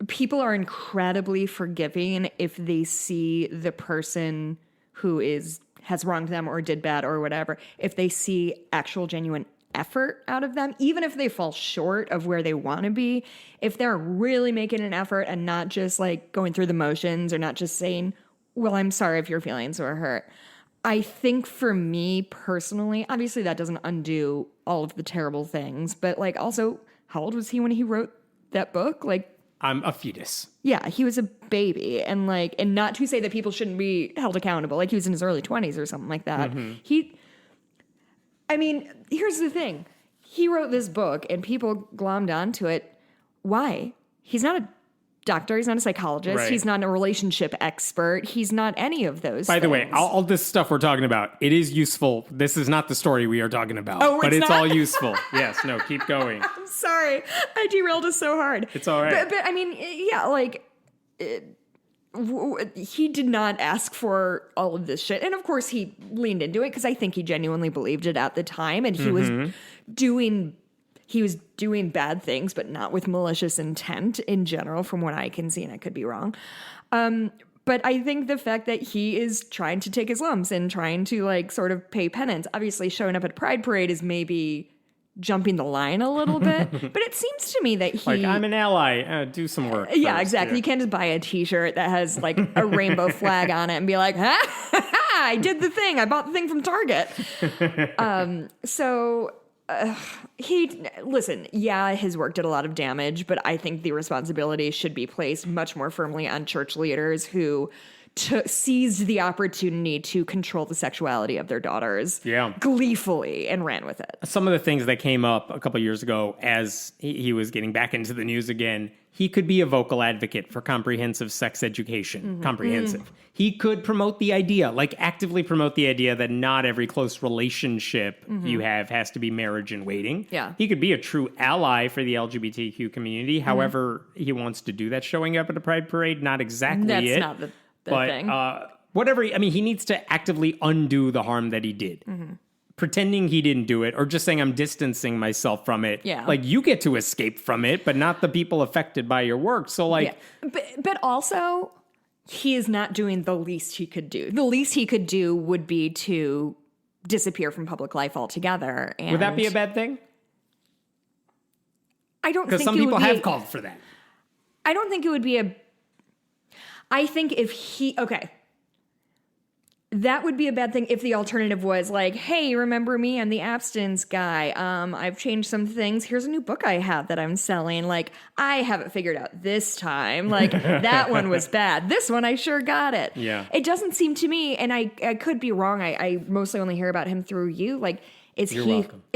People are incredibly forgiving if they see the person who has wronged them or did bad or whatever. If they see actual genuine effort out of them, even if they fall short of where they want to be, if they're really making an effort and not just like going through the motions or not just saying, well, I'm sorry if your feelings were hurt. I think for me personally, obviously that doesn't undo all of the terrible things, but like also, how old was he when he wrote that book? Like, I'm a fetus. Yeah, he was a baby, and not to say that people shouldn't be held accountable. Like he was in his early 20s or something like that. Here's the thing. He wrote this book and people glommed onto it. Why? He's not a doctor. He's not a psychologist. Right. He's not a relationship expert. He's not any of those By things. the way, all this stuff we're talking about, it is useful. This is not the story we are talking about. Oh, but it's not? all useful. Yes, no, keep going. I'm sorry. I derailed us so hard. It's all right. But I mean, yeah, like... he did not ask for all of this shit. And of course he leaned into it because I think he genuinely believed it at the time. And he was doing bad things, but not with malicious intent in general, from what I can see, and I could be wrong. But I think the fact that he is trying to take his lumps and trying to like sort of pay penance, obviously showing up at Pride Parade is maybe jumping the line a little bit, but it seems to me that he... Like, I'm an ally, do some work. Yeah, first. exactly. You can't just buy a t-shirt that has like a rainbow flag on it and be like, I did the thing. I bought the thing from Target. His work did a lot of damage, but I think the responsibility should be placed much more firmly on church leaders who seized the opportunity to control the sexuality of their daughters gleefully and ran with it. Some of the things that came up a couple years ago as he was getting back into the news again, he could be a vocal advocate for comprehensive sex education. He could promote the idea, like actively promote the idea that not every close relationship you have has to be marriage and waiting. Yeah. He could be a true ally for the LGBTQ community. However he wants to do that, showing up at a Pride Parade, not exactly That's not the thing. Whatever, I mean, he needs to actively undo the harm that he did. Pretending he didn't do it or just saying I'm distancing myself from it. Yeah. Like, you get to escape from it, but not the people affected by your work. So, like... Yeah. But also, he is not doing the least he could do. The least he could do would be to disappear from public life altogether. And would that be a bad thing? I don't think because some people have called for that. I don't think it would be I think if he... Okay. That would be a bad thing if the alternative was like, hey, remember me? I'm the abstinence guy. I've changed some things. Here's a new book I have that I'm selling. Like, I have it figured out this time. Like, that one was bad. This one, I sure got it. Yeah. It doesn't seem to me, and I could be wrong. I mostly only hear about him through you. Like, is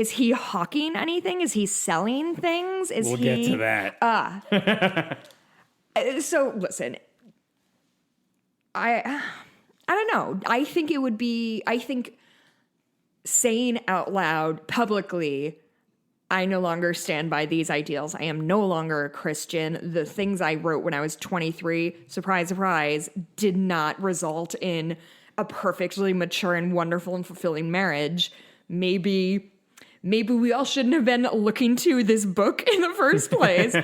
he hawking anything? Is he selling things? We'll get to that. So, listen. I don't know. I think saying out loud publicly, I no longer stand by these ideals. I am no longer a Christian. The things I wrote when I was 23, surprise, surprise, did not result in a perfectly mature and wonderful and fulfilling marriage. maybe we all shouldn't have been looking to this book in the first place.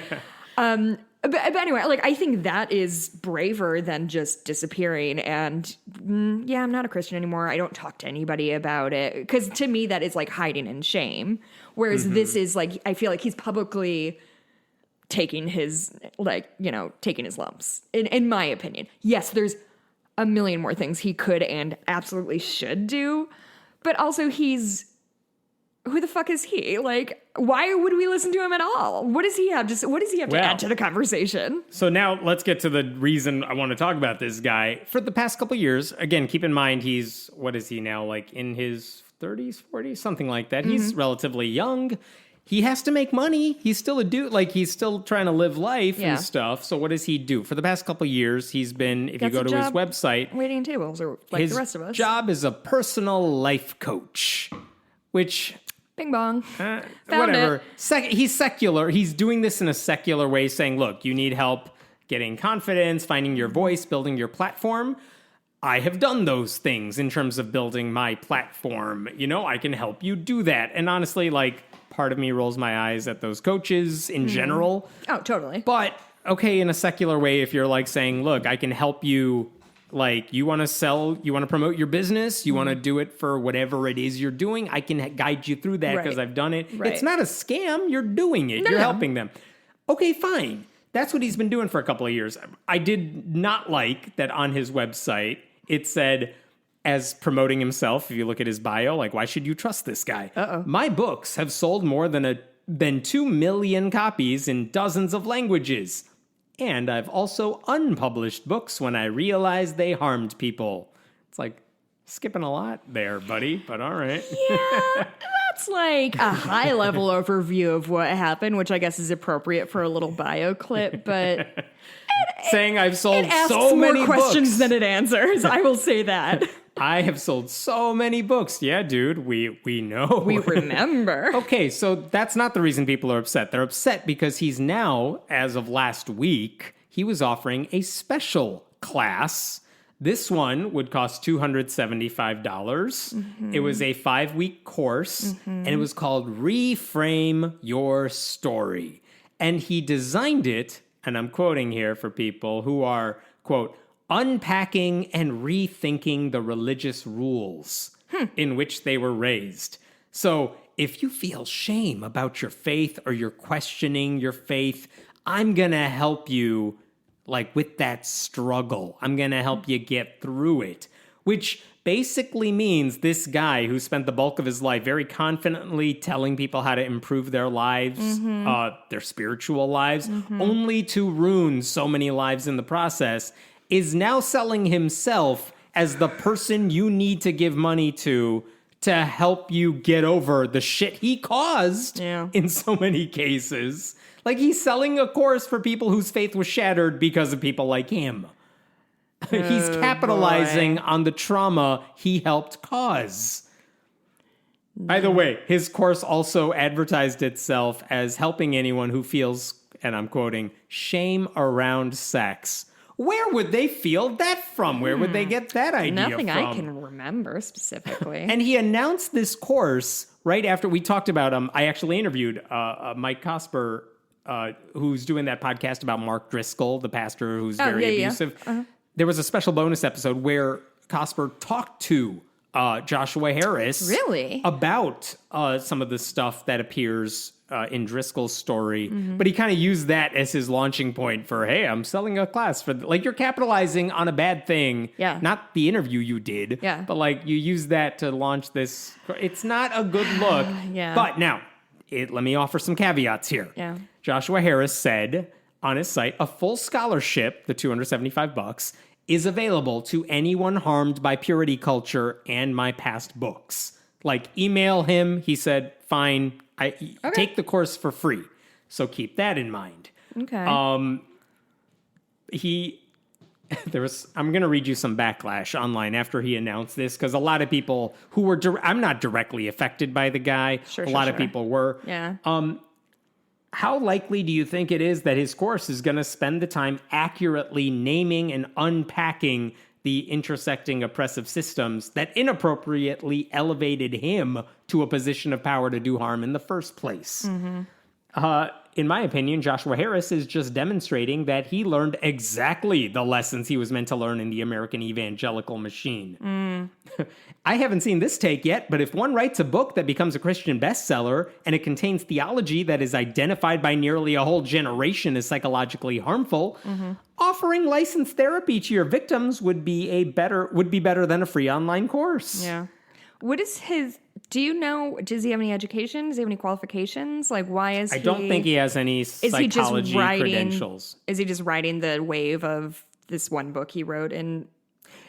But anyway, like, I think that is braver than just disappearing. And yeah, I'm not a Christian anymore. I don't talk to anybody about it. Because to me, that is like hiding in shame. Whereas this is like, I feel like he's publicly taking his, like, you know, taking his lumps, in my opinion. Yes, there's a million more things he could and absolutely should do. But also who the fuck is he? Like, why would we listen to him at all? What does he have to add to the conversation? So now let's get to the reason I want to talk about this guy. For the past couple of years, again, keep in mind what is he now, like in his 30s, 40s, something like that. He's relatively young. He has to make money. He's still a dude. Like, he's still trying to live life and stuff. So what does he do? For the past couple of years, he's been, if you go to his website, waiting tables, or like the rest of us. His job is a personal life coach, which... Bing bong. Whatever. He's secular. He's doing this in a secular way, saying, look, you need help getting confidence, finding your voice, building your platform. I have done those things in terms of building my platform. You know, I can help you do that. And honestly, like, part of me rolls my eyes at those coaches in general. Oh, totally. But, okay, in a secular way, if you're like saying, look, I can help you. Like, you want to promote your business, you want to do it for whatever it is you're doing, I can guide you through that because I've done it. Right. It's not a scam. You're doing it. You're helping them. Okay, fine. That's what he's been doing for a couple of years. I did not like that on his website it said, as promoting himself, if you look at his bio, like, why should you trust this guy? My books have sold more than 2 million copies in dozens of languages. And I've also unpublished books when I realized they harmed people. It's like skipping a lot there, buddy, but all right. Yeah, that's like a high-level overview of what happened, which I guess is appropriate for a little bio clip, but... Saying I've sold it asks so many more questions books. Than it answers, I will say that. I have sold so many books. Yeah, dude, we know. We remember. Okay, so that's not the reason people are upset. They're upset because he's now, as of last week, he was offering a special class. This one would cost $275. It was a 5-week course, and it was called Reframe Your Story. And he designed it, and I'm quoting here for people who are, quote, unpacking and rethinking the religious rules in which they were raised. So if you feel shame about your faith or you're questioning your faith, I'm going to help you, like, with that struggle. I'm going to help you get through it, which basically means this guy who spent the bulk of his life very confidently telling people how to improve their lives, their spiritual lives, only to ruin so many lives in the process, is now selling himself as the person you need to give money to help you get over the shit he caused in so many cases. Like, he's selling a course for people whose faith was shattered because of people like him. He's capitalizing on the trauma he helped cause. By the way, his course also advertised itself as helping anyone who feels, and I'm quoting, shame around sex. Where would they feel that from? Where would they get that idea Nothing from? I can remember specifically. And he announced this course right after we talked about him. I actually interviewed Mike Cosper, who's doing that podcast about Mark Driscoll, the pastor who's very abusive. Yeah. There was a special bonus episode where Cosper talked to Joshua Harris about some of the stuff that appears in Driscoll's story, but he kind of used that as his launching point for, hey, I'm selling a class for, like, you're capitalizing on a bad thing, not the interview you did, but like you use that to launch this. It's not a good look, but now let me offer some caveats here. Joshua Harris said on his site, a full scholarship, the $275, is available to anyone harmed by purity culture and my past books. Like, email him. He said, fine, take the course for free. So keep that in mind. Okay. I'm going to read you some backlash online after he announced this, because a lot of people who were, I'm not directly affected by the guy. A lot of people were. Yeah. How likely do you think it is that his course is going to spend the time accurately naming and unpacking the intersecting oppressive systems that inappropriately elevated him to a position of power to do harm in the first place. In my opinion, Joshua Harris is just demonstrating that he learned exactly the lessons he was meant to learn in the American evangelical machine. I haven't seen this take yet, but if one writes a book that becomes a Christian bestseller and it contains theology that is identified by nearly a whole generation as psychologically harmful, offering licensed therapy to your victims would be better than a free online course. Yeah. What is his... Do you know, does he have any education? Does he have any qualifications? Like, why is he... I don't think he has any psychology credentials. Is he just riding the wave of this one book he wrote in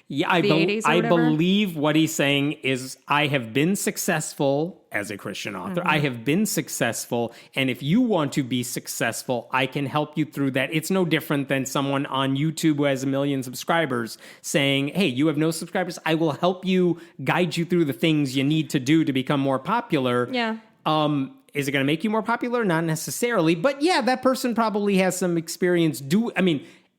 the 80s or I whatever? believe what he's saying is, I have been successful as a Christian author. I have been successful, and if you want to be successful, I can help you through that. It's no different than someone on YouTube who has 1 million subscribers saying, hey, you have no subscribers? I will help you, guide you through the things you need to do to become more popular. Yeah. Is it going to make you more popular? Not necessarily. But yeah, that person probably has some experience.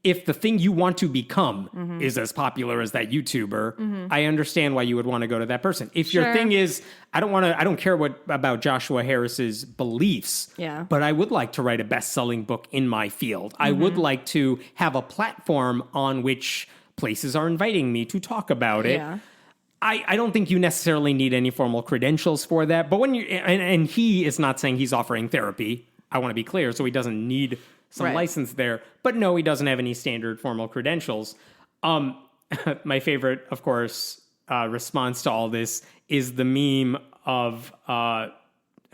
If the thing you want to become is as popular as that YouTuber, I understand why you would want to go to that person. If your thing is, I don't care about Joshua Harris's beliefs, but I would like to write a best-selling book in my field. I would like to have a platform on which places are inviting me to talk about it. Yeah. I don't think you necessarily need any formal credentials for that. But when and he is not saying he's offering therapy. I want to be clear, so he doesn't need some license there. But no, he doesn't have any standard formal credentials. My favorite, of course, response to all this is the meme of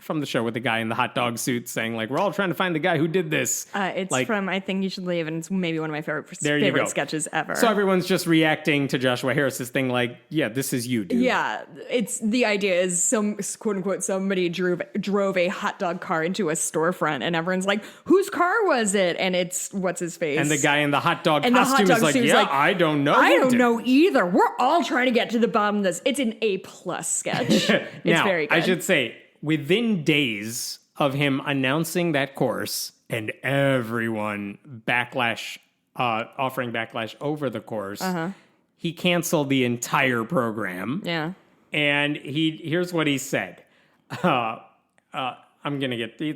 from the show with the guy in the hot dog suit saying, like, we're all trying to find the guy who did this. It's from I Think You Should Leave, and it's maybe one of my favorite sketches ever. So everyone's just reacting to Joshua Harris's thing like, yeah, this is you, dude. Yeah, it's the idea is some quote unquote somebody drove a hot dog car into a storefront, and everyone's like, whose car was it? And it's what's his face, and the guy in the hot dog costume is like, yeah, I don't know. I don't know either. We're all trying to get to the bottom of this. It's an A+ sketch. It's very good. I should say, within days of him announcing that course and everyone offering backlash over the course, he canceled the entire program. Yeah. And here's what he said. It's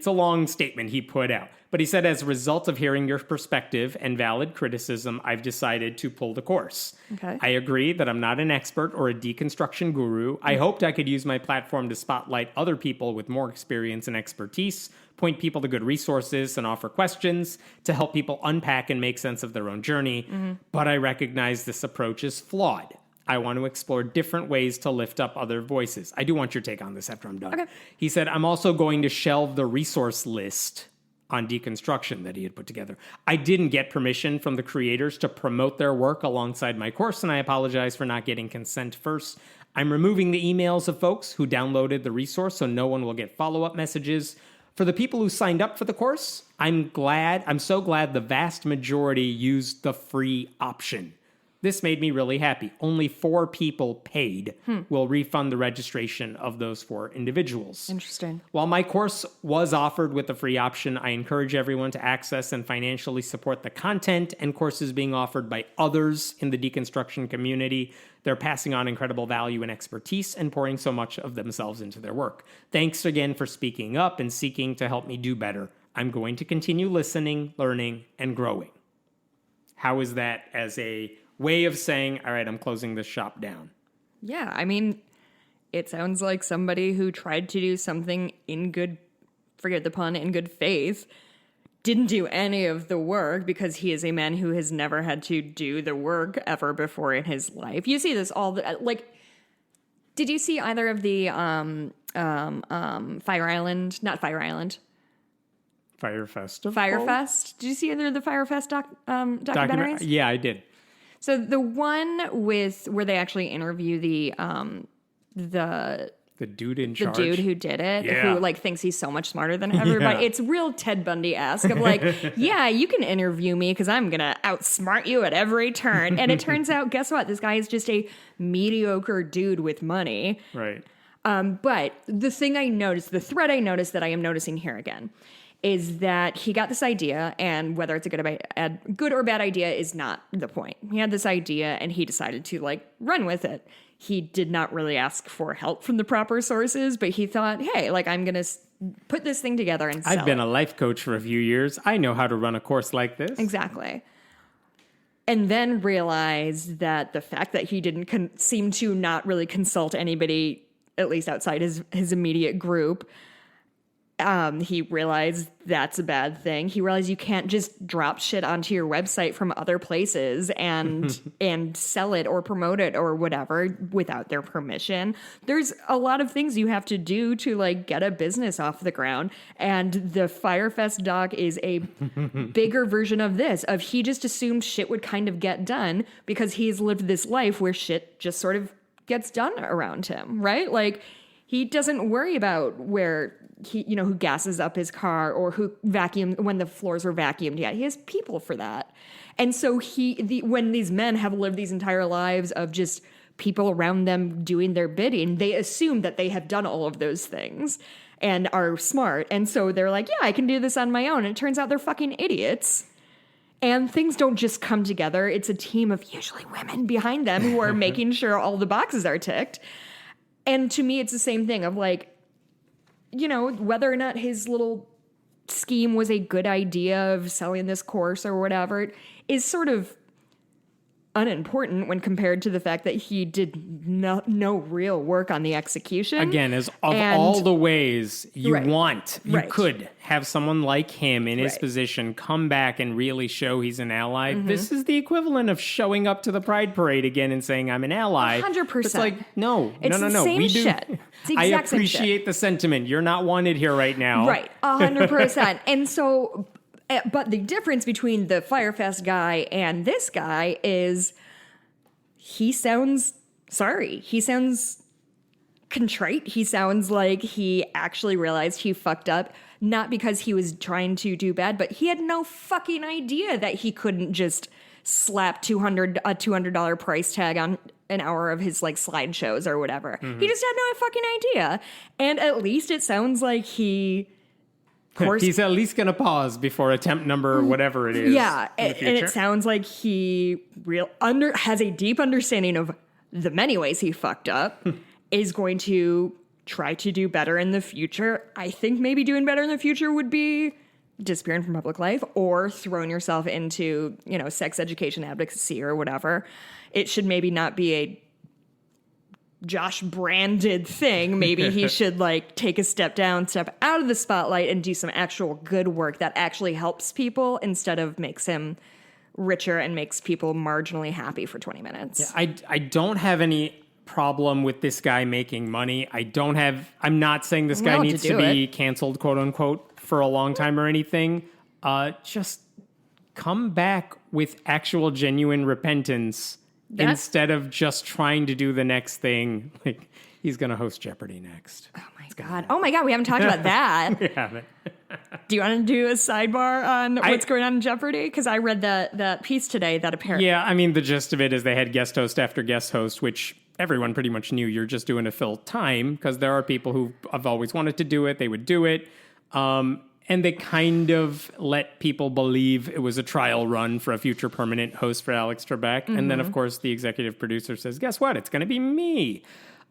a long statement he put out. But he said, as a result of hearing your perspective and valid criticism, I've decided to pull the course. Okay. I agree that I'm not an expert or a deconstruction guru. I hoped I could use my platform to spotlight other people with more experience and expertise, point people to good resources, and offer questions to help people unpack and make sense of their own journey. But I recognize this approach is flawed. I want to explore different ways to lift up other voices. I do want your take on this after I'm done. Okay. He said, I'm also going to shelve the resource list on deconstruction that he had put together. I didn't get permission from the creators to promote their work alongside my course, and I apologize for not getting consent first. I'm removing the emails of folks who downloaded the resource so no one will get follow-up messages. For the people who signed up for the course, I'm so glad the vast majority used the free option. This made me really happy. Only 4 people paid. Will refund the registration of those 4 individuals. Interesting. While my course was offered with the free option, I encourage everyone to access and financially support the content and courses being offered by others in the deconstruction community. They're passing on incredible value and expertise and pouring so much of themselves into their work. Thanks again for speaking up and seeking to help me do better. I'm going to continue listening, learning, and growing. How is that as a way of saying, all right, I'm closing this shop down? Yeah, I mean, it sounds like somebody who tried to do something in good faith, didn't do any of the work because he is a man who has never had to do the work ever before in his life. You see this all the, like, did you see either of the Firefest? Did you see either of the Firefest documentaries? Yeah, I did. So the one where they actually interview the dude in charge, the dude who did it, who like thinks he's so much smarter than everybody. It's real Ted Bundy-esque of like, yeah, you can interview me because I'm gonna outsmart you at every turn. And it turns out, guess what? This guy is just a mediocre dude with money. Right. But the thing I noticed, the thread I noticed that I am noticing here again, is that he got this idea, and whether it's a good or bad idea is not the point. He had this idea, and he decided to, like, run with it. He did not really ask for help from the proper sources, but he thought, hey, like, I'm going to put this thing together and sell I've been a life coach for a few years. I know how to run a course like this. Exactly. And then realized that the fact that he didn't seem to not really consult anybody, at least outside his immediate group, he realized that's a bad thing. He realized you can't just drop shit onto your website from other places and sell it or promote it or whatever without their permission. There's a lot of things you have to do to, like, get a business off the ground. And the Firefest doc is a bigger version of this, of he just assumed shit would kind of get done because he's lived this life where shit just sort of gets done around him, right? Like, he doesn't worry about where who gasses up his car or who when the floors were vacuumed. Yeah, he has people for that. And so when these men have lived these entire lives of just people around them doing their bidding, they assume that they have done all of those things and are smart. And so they're like, yeah, I can do this on my own. And it turns out they're fucking idiots. And things don't just come together. It's a team of usually women behind them who are making sure all the boxes are ticked. And to me, it's the same thing of, like, whether or not his little scheme was a good idea of selling this course or whatever is sort of unimportant when compared to the fact that he did no real work on the execution. Again, all the ways you could have someone like him in his position come back and really show he's an ally. Mm-hmm. This is the equivalent of showing up to the Pride Parade again and saying, I'm an ally. 100%. It's like, no. It's the same shit. It's the I exact same appreciate shit. The sentiment. You're not wanted here right now. Right. 100%. And so... But the difference between the Firefest guy and this guy is he sounds sorry. He sounds contrite. He sounds like he actually realized he fucked up, not because he was trying to do bad, but he had no fucking idea that he couldn't just slap a $200 price tag on an hour of his, like, slideshows or whatever. Mm-hmm. He just had no fucking idea. And at least it sounds like he's at least going to pause before attempt number whatever it is. Yeah, and it sounds like he has a deep understanding of the many ways he fucked up, is going to try to do better in the future. I think maybe doing better in the future would be disappearing from public life or throwing yourself into, sex education advocacy or whatever. It should maybe not be a Josh branded thing. Maybe he should, like, take a step out of the spotlight and do some actual good work that actually helps people instead of makes him richer and makes people marginally happy for 20 minutes. Yeah, I don't have any problem with this guy making money. I'm not saying this guy needs to be canceled, quote unquote, for a long time or anything. Just come back with actual genuine repentance. Instead of just trying to do the next thing. Like, he's going to host Jeopardy next. Oh, my God. Oh, my God. We haven't talked about that. We haven't. Do you want to do a sidebar on what's going on in Jeopardy? Because I read that piece today that apparently... Yeah, I mean, the gist of it is they had guest host after guest host, which everyone pretty much knew you're just doing to fill time, because there are people who have always wanted to do it. They would do it. And they kind of let people believe it was a trial run for a future permanent host for Alex Trebek. Mm-hmm. And then, of course, the executive producer says, guess what? It's going to be me.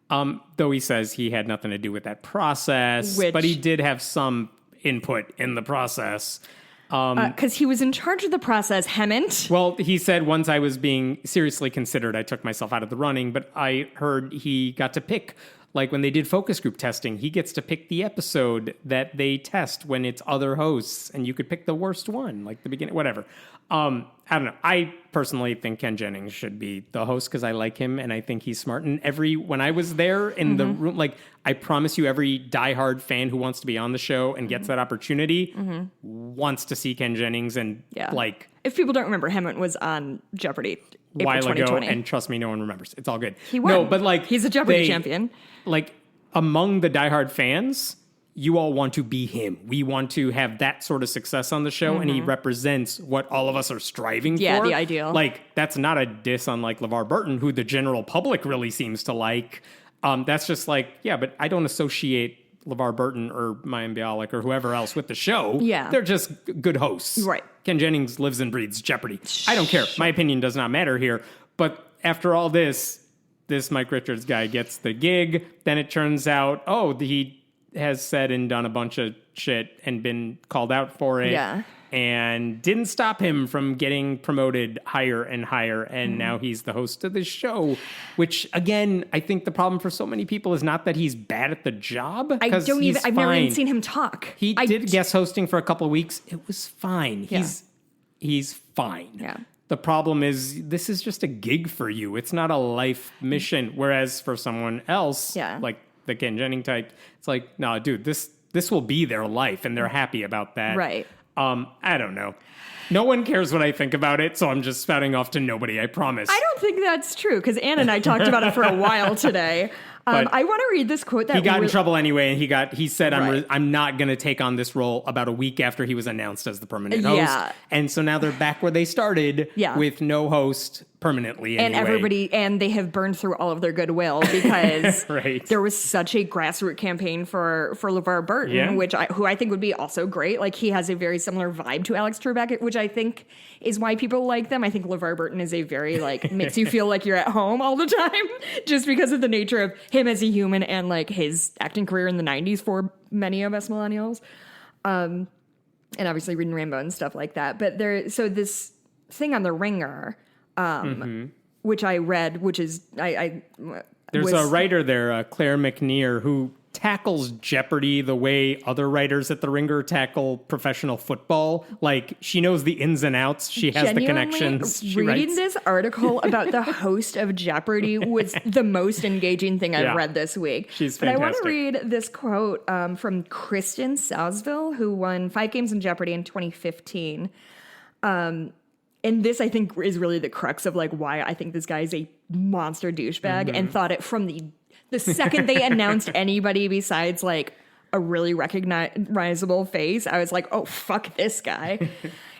Though he says he had nothing to do with that process. But he did have some input in the process. Because he was in charge of the process, Hemant. Well, he said once I was being seriously considered, I took myself out of the running. But I heard he got to pick... Like, when they did focus group testing, he gets to pick the episode that they test when it's other hosts, and you could pick the worst one, like the beginning, whatever. I don't know. I personally think Ken Jennings should be the host because I like him, and I think he's smart. And when I was there in the room, like, I promise you, every diehard fan who wants to be on the show and gets that opportunity wants to see Ken Jennings. And, like... If people don't remember, Hemant was on Jeopardy April while 2020. Ago, and trust me, no one remembers. It's all good. He won. No, but, like... He's a Jeopardy champion. Like, among the diehard fans, you all want to be him. We want to have that sort of success on the show, and he represents what all of us are striving for. Yeah, the ideal. Like, that's not a diss on, like, LeVar Burton, who the general public really seems to like. That's just like, yeah, but I don't associate LeVar Burton or Mayim Bialik or whoever else with the show. Yeah. They're just good hosts. Right. Ken Jennings lives and breathes Jeopardy. I don't care. My opinion does not matter here. But after all this Mike Richards guy gets the gig. Then it turns out, he has said and done a bunch of shit and been called out for it. Yeah. And didn't stop him from getting promoted higher and higher. And now he's the host of this show, which, again, I think the problem for so many people is not that he's bad at the job. I've never even seen him talk. He did guest hosting for a couple of weeks. It was fine. Yeah. He's fine. Yeah. The problem is this is just a gig for you. It's not a life mission. Whereas for someone else, like the Ken Jennings type, it's like, no, dude, this will be their life and they're happy about that. Right. I don't know. No one cares what I think about it, so I'm just spouting off to nobody, I promise. I don't think that's true, because Ann and I talked about it for a while today. I want to read this quote that he got in trouble anyway, and he said, I'm not going to take on this role about a week after he was announced as the permanent host. Yeah. And so now they're back where they started with no host permanently anyway. And they have burned through all of their goodwill because right. there was such a grassroots campaign for LeVar Burton, who I think would be also great. Like, he has a very similar vibe to Alex Trebek, which I think is why people like them. I think LeVar Burton is a very, makes you feel like you're at home all the time, just because of the nature of him as a human and, his acting career in the 90s for many of us millennials. And obviously Reading Rainbow and stuff like that. But so this thing on The Ringer, which I read, which is there's a writer there, Claire McNear, who tackles Jeopardy the way other writers at The Ringer tackle professional football. Like, she knows the ins and outs. She has the connections. Reading this article about the host of Jeopardy was the most engaging thing I've read this week. She's fantastic. But I want to read this quote from Kristen Sousville, who won 5 games in Jeopardy in 2015. And this, I think, is really the crux of why I think this guy is a monster douchebag, and thought it from the second they announced anybody besides a really recognizable face. I was like, oh, fuck this guy.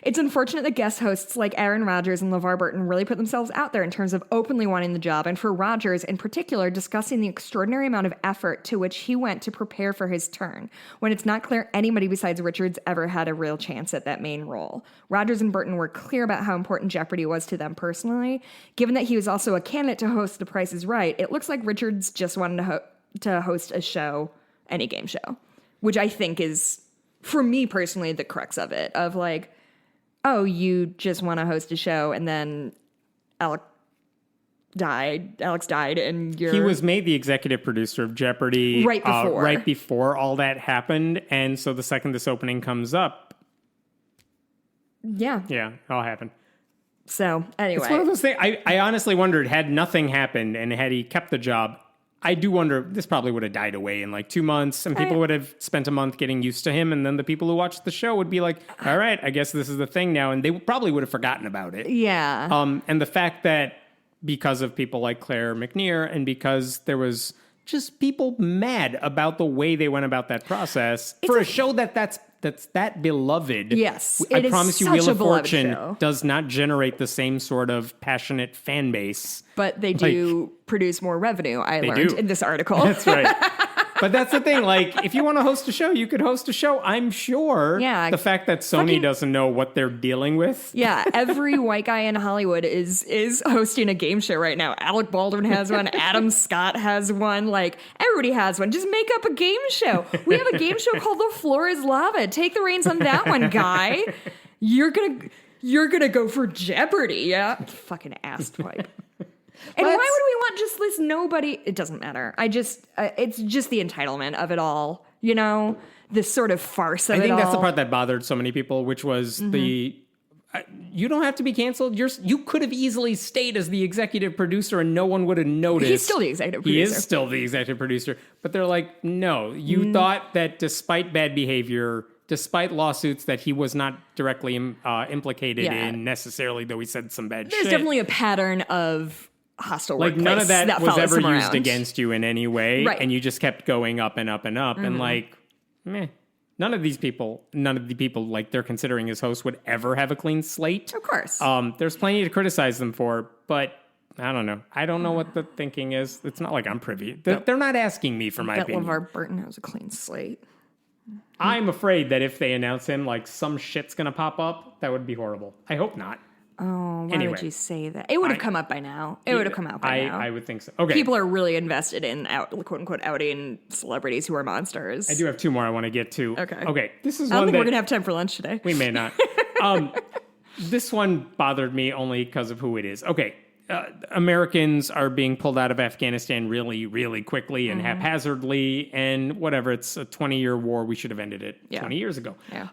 It's unfortunate that guest hosts like Aaron Rodgers and LeVar Burton really put themselves out there in terms of openly wanting the job, and for Rodgers in particular, discussing the extraordinary amount of effort to which he went to prepare for his turn, when it's not clear anybody besides Richards ever had a real chance at that main role. Rodgers and Burton were clear about how important Jeopardy was to them personally. Given that he was also a candidate to host The Price is Right, it looks like Richards just wanted to host a show, any game show, which I think is, for me personally, the crux of it, of oh, you just want to host a show, and then Alex died, and he was made the executive producer of Jeopardy right before all that happened, and so the second this opening comes up, it all happened. So anyway, it's one of those things. I honestly wondered, had nothing happened and had he kept the job, I do wonder, this probably would have died away in 2 months, and people would have spent a month getting used to him, and then the people who watched the show would be like, all right, I guess this is the thing now, and they probably would have forgotten about it. Yeah. And the fact that because of people like Claire McNear, and because there was just people mad about the way they went about that process, for a show that's that beloved. Yes, I promise you, Wheel of Fortune does not generate the same sort of passionate fan base. But they do produce more revenue, I learned in this article. That's right. But that's the thing. If you want to host a show, you could host a show, I'm sure. Yeah. The fact that Sony doesn't know what they're dealing with. Yeah. Every white guy in Hollywood is hosting a game show right now. Alec Baldwin has one. Adam Scott has one. Everybody has one. Just make up a game show. We have a game show called The Floor is Lava. Take the reins on that one, guy. You're gonna go for Jeopardy, yeah? Fucking ass wipe. And why would we want just this nobody? It doesn't matter. It's just the entitlement of it all, this sort of farce of it all. I think that's the part that bothered so many people, which was you don't have to be canceled. You could have easily stayed as the executive producer and no one would have noticed. He's still the executive producer. He is still the executive producer. But they're like, no, you thought that despite bad behavior, despite lawsuits that he was not directly implicated in necessarily, though he said some bad shit. There's definitely a pattern of hostile workplace. None of that was ever used around against you in any way. Right. And you just kept going up and up and up. And meh. None of the people they're considering as hosts would ever have a clean slate. Of course. There's plenty to criticize them for, but I don't know. I don't know what the thinking is. It's not like I'm privy. They're not asking me for my opinion. LeVar Burton has a clean slate. I'm afraid that if they announce him, like some shit's going to pop up. That would be horrible. I hope not. Oh, why would you say that? It would have come up by now. It would have come out by now. I would think so. Okay. People are really invested in quote unquote outing celebrities who are monsters. I do have two more I want to get to. Okay. This is I don't one think we're gonna have time for lunch today. We may not. This one bothered me only because of who it is. Okay. Americans are being pulled out of Afghanistan really, really quickly and haphazardly, and whatever. It's a 20-year war. We should have ended it 20 years ago. Yeah.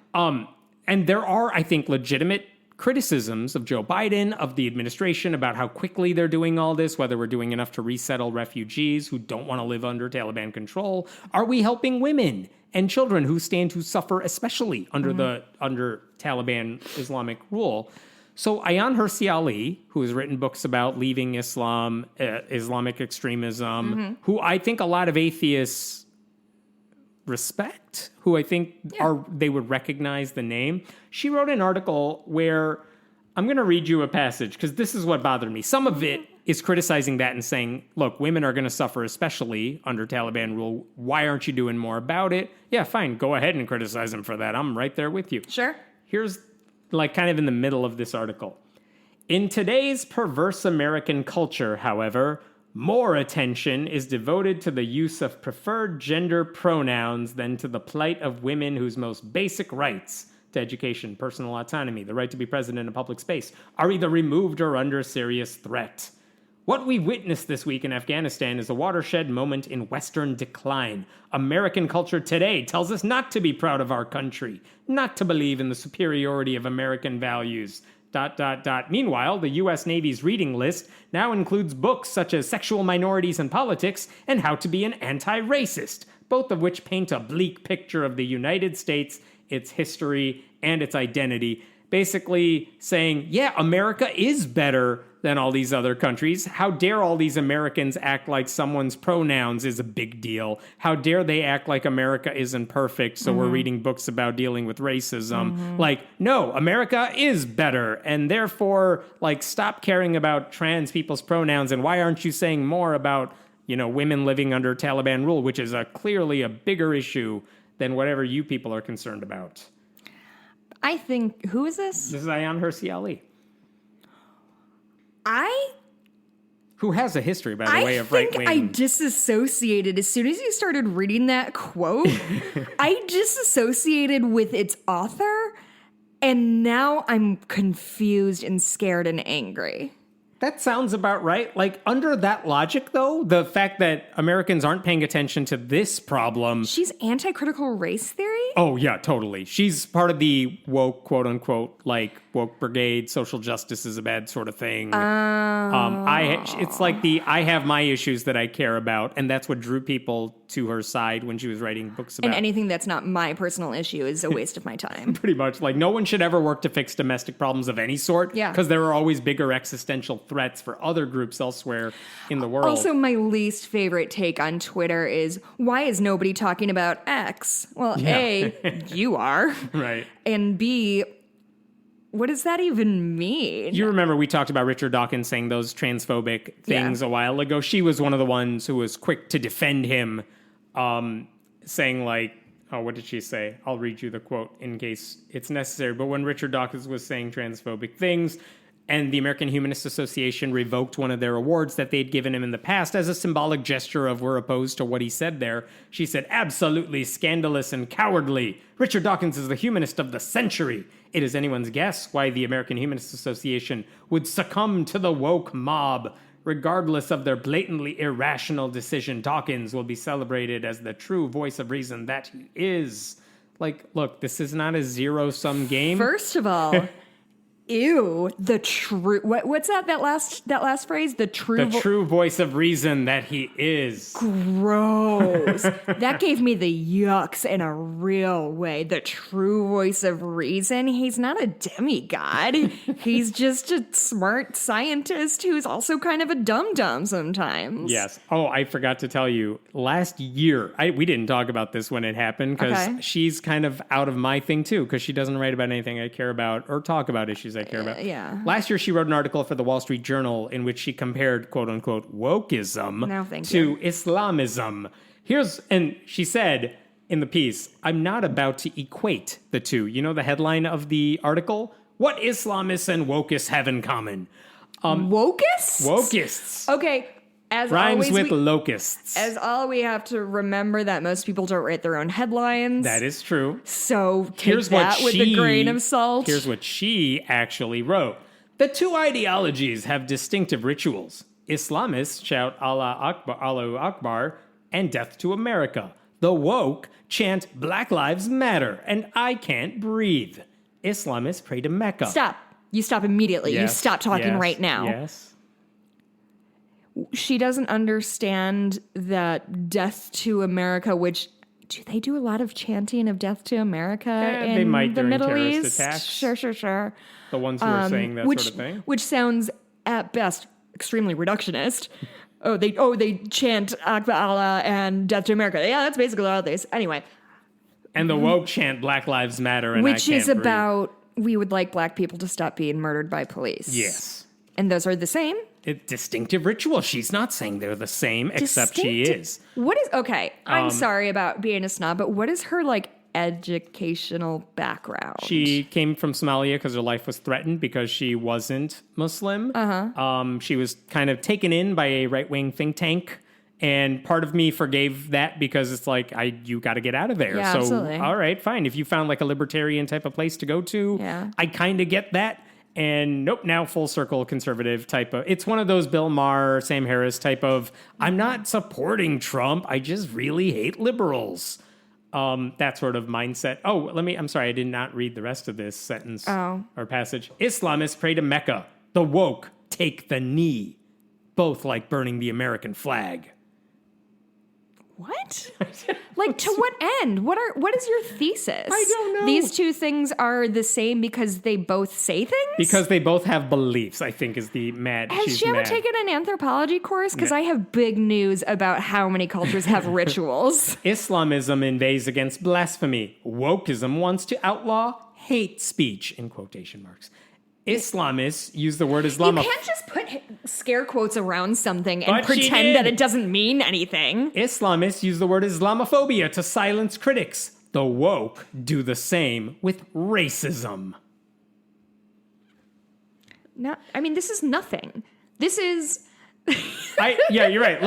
And there are, I think, legitimate criticisms of Joe Biden, of the administration, about how quickly they're doing all this, whether we're doing enough to resettle refugees who don't want to live under Taliban control. Are we helping women and children who stand to suffer, especially under under Taliban Islamic rule? So Ayaan Hirsi Ali, who has written books about leaving Islam, Islamic extremism, who I think a lot of atheists respect, who I think they would recognize the name. She wrote an article where I'm going to read you a passage because this is what bothered me. Some of it is criticizing that and saying, look, women are going to suffer, especially under Taliban rule. Why aren't you doing more about it? Yeah, fine. Go ahead and criticize them for that. I'm right there with you. Sure. Here's like kind of in the middle of this article. In today's perverse American culture, however, more attention is devoted to the use of preferred gender pronouns than to the plight of women whose most basic rights to education, personal autonomy, the right to be present in a public space, are either removed or under serious threat. What we witnessed this week in Afghanistan is a watershed moment in Western decline. American culture today tells us not to be proud of our country, not to believe in the superiority of American values. ... Meanwhile, the U.S. Navy's reading list now includes books such as Sexual Minorities and Politics and How to Be an Anti-Racist, both of which paint a bleak picture of the United States, its history, and its identity. Basically saying, yeah, America is better than all these other countries. How dare all these Americans act like someone's pronouns is a big deal? How dare they act like America isn't perfect, so we're reading books about dealing with racism? Like, no, America is better, and therefore, like, stop caring about trans people's pronouns, and why aren't you saying more about, you know, women living under Taliban rule, which is clearly a bigger issue than whatever you people are concerned about? I think, who is this? This is Ayaan Hirsi Ali. Who has a history, by the way, of right-wing... I disassociated. As soon as you started reading that quote, I disassociated with its author, and now I'm confused and scared and angry. That sounds about right. Like, under that logic, though, the fact that Americans aren't paying attention to this problem... She's anti-critical race theory? Oh, yeah, totally. She's part of the woke, quote-unquote, like, woke brigade, social justice is a bad sort of thing. It's like I have my issues that I care about, and that's what drew people to her side when she was writing books about... And anything that's not my personal issue is a waste of my time. Pretty much. Like, no one should ever work to fix domestic problems of any sort. Yeah. Because there are always bigger existential threats for other groups elsewhere in the world. Also, my least favorite take on Twitter is, why is nobody talking about X? Well, yeah. A, you are. Right. And B, what does that even mean? You remember we talked about Richard Dawkins saying those transphobic things a while ago. She was one of the ones who was quick to defend him, saying like, oh, what did she say? I'll read you the quote in case it's necessary. But when Richard Dawkins was saying transphobic things, and the American Humanist Association revoked one of their awards that they'd given him in the past as a symbolic gesture of we're opposed to what he said there, she said, absolutely scandalous and cowardly. Richard Dawkins is the humanist of the century. It is anyone's guess why the American Humanist Association would succumb to the woke mob. Regardless of their blatantly irrational decision, Dawkins will be celebrated as the true voice of reason that he is. Like, look, this is not a zero-sum game. First of all... Ew, the true... What's that last phrase? The true voice of reason that he is. Gross. That gave me the yucks in a real way. The true voice of reason. He's not a demigod. He's just a smart scientist who's also kind of a dum-dum sometimes. Yes. Oh, I forgot to tell you. Last year, we didn't talk about this when it happened because she's kind of out of my thing too because she doesn't write about anything I care about or talk about issues I I care about. Yeah. Last year, she wrote an article for the Wall Street Journal in which she compared, quote unquote, wokeism to Islamism. And she said in the piece, I'm not about to equate the two. You know the headline of the article? What Islamists and wokeists have in common? Wokists? Wokists. Okay. As Rhymes always, with locusts. We have to remember that most people don't write their own headlines. That is true. So take that with a grain of salt. Here's what she actually wrote. The two ideologies have distinctive rituals. Islamists shout Allah Akbar, Allahu Akbar, and death to America. The woke chant Black Lives Matter, and I can't breathe. Islamists pray to Mecca. Stop. You stop immediately. Yes, you stop talking right now. Yes. She doesn't understand that death to America, which do they do a lot of chanting of death to America in they might the Middle terrorist East? Attacks. Sure. The ones who are saying that sort of thing. Which sounds at best extremely reductionist. They chant Akbar Allah and death to America. Yeah, that's basically all this. Anyway. And the woke chant Black Lives Matter and which I can't is about we would like black people to stop being murdered by police. Yes. And those are the same? Distinctive ritual. She's not saying they're the same, except she is. What is, okay, I'm sorry about being a snob, but what is her, educational background? She came from Somalia because her life was threatened because she wasn't Muslim. She was kind of taken in by a right-wing think tank. And part of me forgave that because it's you got to get out of there. Yeah, so, absolutely. All right, fine. If you found a libertarian type of place to go to, I kind of get that. And nope, now full circle conservative type of, it's one of those Bill Maher, Sam Harris type of, I'm not supporting Trump, I just really hate liberals. That sort of mindset. I'm sorry, I did not read the rest of this sentence or passage. Islamists pray to Mecca. The woke take the knee. Both like burning the American flag. What? To what end? What is your thesis? I don't know. These two things are the same because they both say things? Because they both have beliefs, I think is the mad. Has she ever taken an anthropology course? Because I have big news about how many cultures have rituals. Islamism invades against blasphemy. Wokeism wants to outlaw hate speech, in quotation marks. Islamists use the word Islam. You can't just put scare quotes around something and pretend that it doesn't mean anything. Islamists use the word Islamophobia to silence critics. The woke do the same with racism. No, this is nothing. This is... yeah, you're right.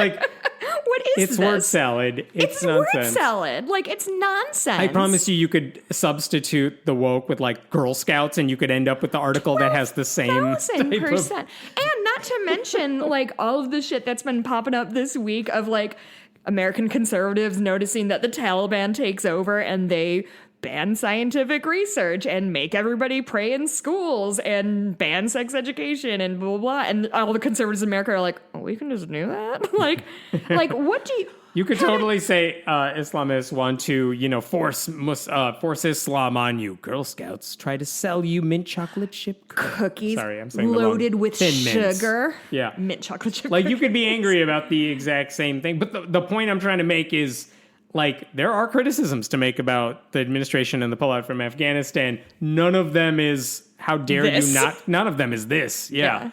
What is it's this? Word salad. It's nonsense. Word salad. It's nonsense. I promise you could substitute the woke with Girl Scouts and you could end up with the article that has the same 1,000%. And not to mention all of the shit that's been popping up this week of American conservatives noticing that the Taliban takes over and they ban scientific research and make everybody pray in schools and ban sex education and blah, blah, blah. And all the conservatives in America are we can just do that? What do you... You could totally say Islamists want to, force Islam on you. Girl Scouts try to sell you mint chocolate chip cookies. Sorry, I'm saying loaded with sugar. Mints. Yeah, mint chocolate chip. You could be angry about the exact same thing, but the point I'm trying to make is there are criticisms to make about the administration and the pullout from Afghanistan. None of them is how dare you not. None of them is this. Yeah.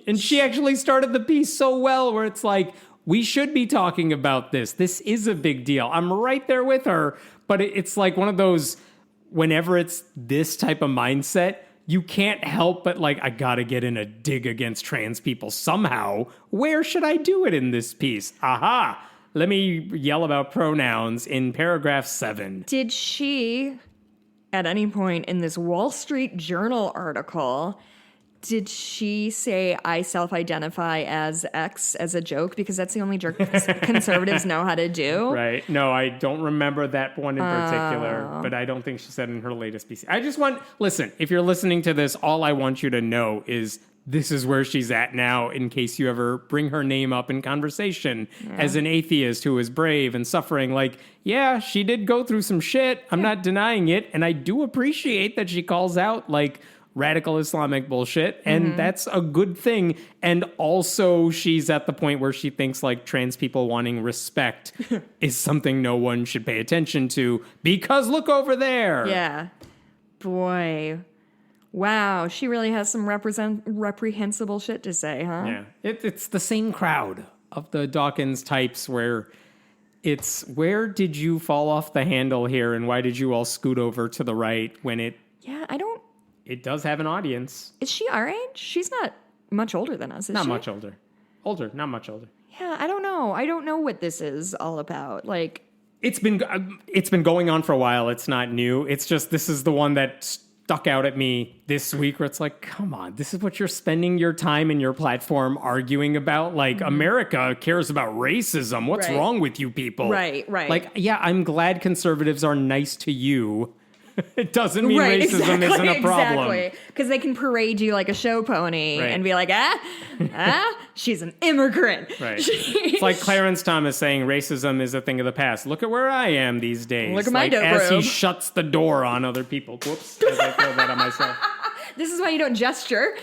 And she actually started the piece so well, where it's we should be talking about this. This is a big deal. I'm right there with her, but it's one of those, whenever it's this type of mindset, you can't help but I gotta get in a dig against trans people somehow. Where should I do it in this piece? Aha! Let me yell about pronouns in paragraph 7. Did she, at any point in this Wall Street Journal article, did she say, I self-identify as X as a joke? Because that's the only joke conservatives know how to do. Right. No, I don't remember that one in particular, but I don't think she said in her latest piece. Listen, if you're listening to this, all I want you to know is this is where she's at now in case you ever bring her name up in conversation as an atheist who is brave and suffering. Yeah, she did go through some shit. I'm not denying it. And I do appreciate that she calls out radical Islamic bullshit. And that's a good thing. And also she's at the point where she thinks trans people wanting respect is something no one should pay attention to because look over there. Yeah. Boy. Wow, she really has some reprehensible shit to say, huh? Yeah. It's the same crowd of the Dawkins types where it's, where did you fall off the handle here and why did you all scoot over to the right when it... Yeah, It does have an audience. Is she our age? She's not much older than us, is not she? Not much older. Older, not much older. Yeah, I don't know. I don't know what this is all about. Like... It's been going on for a while. It's not new. It's just, this is the one that stuck out at me this week where it's like, come on, this is what you're spending your time and your platform arguing about? Like, America cares about racism. What's wrong with you people? Right. Like, yeah, I'm glad conservatives are nice to you. It doesn't mean racism isn't a problem. Exactly. Because they can parade you like a show pony and be like, she's an immigrant. Right. It's like Clarence Thomas saying racism is a thing of the past. Look at where I am these days. Look at my dope as robe. he shuts the door on other people. Whoops. As I throw that on myself. This is why you don't gesture.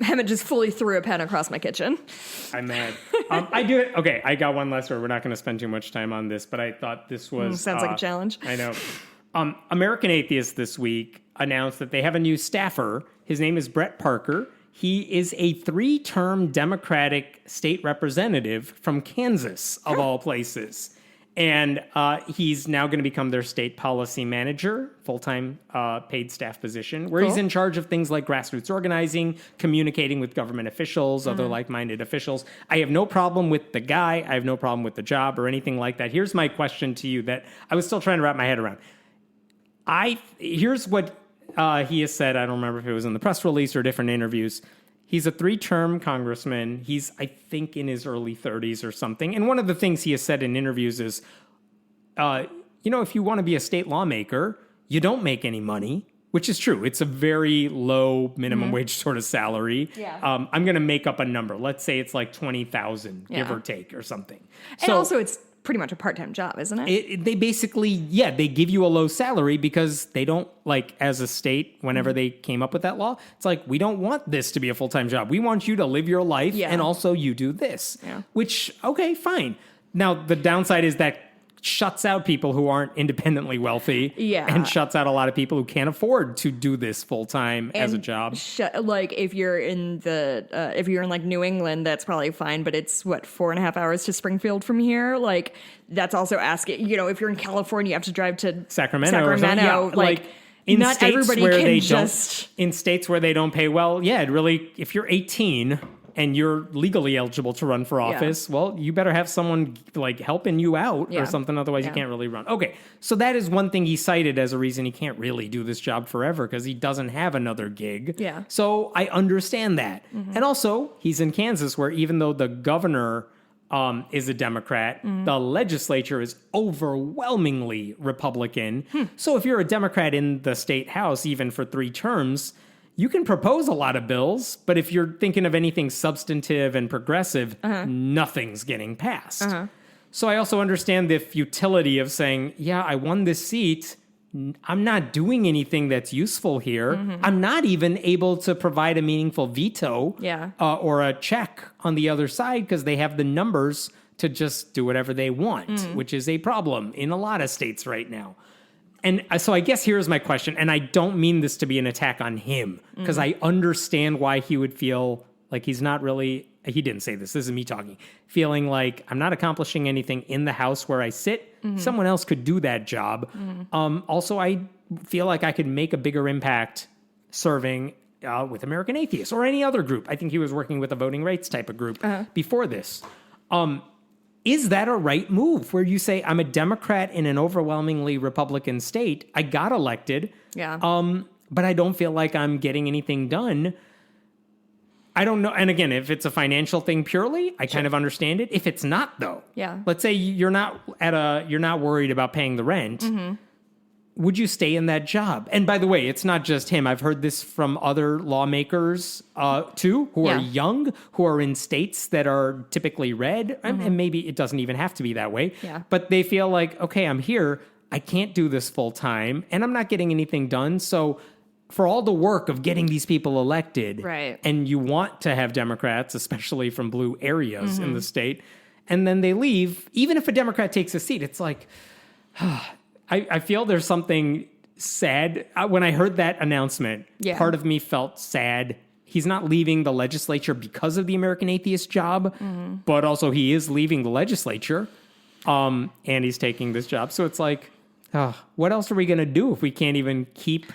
Hammett just fully threw a pen across my kitchen. I'm mad. I do it. Okay, I got one last word. We're not going to spend too much time on this, but I thought this was... Sounds like a challenge. I know. American Atheists this week announced that they have a new staffer. His name is Brett Parker. He is a 3-term Democratic state representative from Kansas, of all places. And he's now going to become their state policy manager, full-time paid staff position, where he's in charge of things like grassroots organizing, communicating with government officials, other like-minded officials. I have no problem with the guy. I have no problem with the job or anything like that. Here's my question to you that I was still trying to wrap my head around. Here's what he has said. I don't remember if it was in the press release or different interviews. He's a 3-term congressman. He's, I think, in his early 30s or something. And one of the things he has said in interviews is, if you want to be a state lawmaker, you don't make any money, which is true. It's a very low minimum wage sort of salary. Yeah. I'm going to make up a number. Let's say it's like $20,000, give or take, or something. And also, it's pretty much a part-time job, isn't it? They basically, they give you a low salary because they don't, like, as a state, whenever they came up with that law, it's like, we don't want this to be a full-time job. We want you to live your life, and also you do this. Yeah. Which, okay, fine. Now, the downside is that shuts out people who aren't independently wealthy and shuts out a lot of people who can't afford to do this full time as a job. Like if you're in like New England, that's probably fine, but it's 4.5 hours to Springfield from here. Like that's also asking, if you're in California, you have to drive to Sacramento. Or something. Yeah, like in not states everybody where can they just... in states where they don't pay well, it really, if you're 18 and you're legally eligible to run for office, well, you better have someone like helping you out or something. Otherwise, you can't really run. Okay, so that is one thing he cited as a reason he can't really do this job forever because he doesn't have another gig. Yeah. So I understand that. And also, he's in Kansas where even though the governor is a Democrat, the legislature is overwhelmingly Republican. So if you're a Democrat in the state house, even for 3 terms, you can propose a lot of bills, but if you're thinking of anything substantive and progressive, nothing's getting passed. So I also understand the futility of saying, I won this seat. I'm not doing anything that's useful here. I'm not even able to provide a meaningful veto or a check on the other side because they have the numbers to just do whatever they want, which is a problem in a lot of states right now. And so I guess here's my question, and I don't mean this to be an attack on him, because I understand why he would feel like he's not really, he didn't say this is me talking, feeling like I'm not accomplishing anything in the house where I sit. Someone else could do that job. Also, I feel like I could make a bigger impact serving with American Atheists or any other group. I think he was working with a voting rights type of group before this. Is that a right move where you say, I'm a Democrat in an overwhelmingly Republican state, I got elected, but I don't feel like I'm getting anything done? I don't know. And again, if it's a financial thing purely, I kind of understand it. If it's not, though, let's say you're not worried about paying the rent. Would you stay in that job? And by the way, it's not just him. I've heard this from other lawmakers, too, who are young, who are in states that are typically red. And maybe it doesn't even have to be that way. But they feel like, okay, I'm here. I can't do this full time, and I'm not getting anything done. So for all the work of getting these people elected, and you want to have Democrats, especially from blue areas in the state, and then they leave, even if a Democrat takes a seat, it's like... I feel there's something sad. When I heard that announcement, part of me felt sad. He's not leaving the legislature because of the American Atheist job, but also he is leaving the legislature, and he's taking this job. So it's like, what else are we going to do if we can't even keep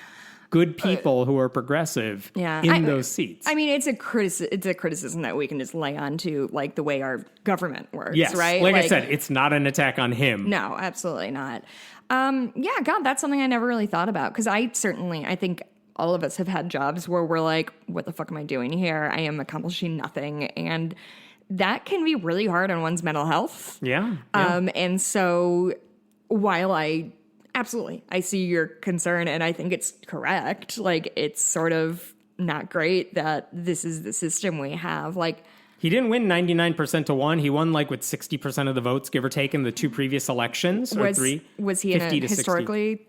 good people who are progressive in those seats? I mean, it's a criticism that we can just lay on to, like, the way our government works, right? Like I said, it's not an attack on him. No, absolutely not. God, that's something I never really thought about, because I think all of us have had jobs where we're like, what the fuck am I doing here? I am accomplishing nothing. And that can be really hard on one's mental health. Yeah. And so while I see your concern and I think it's correct, like, it's sort of not great that this is the system we have. Like, he didn't win 99% to 1. He won like with 60% of the votes, give or take, in the 2 previous elections. Was he in a historically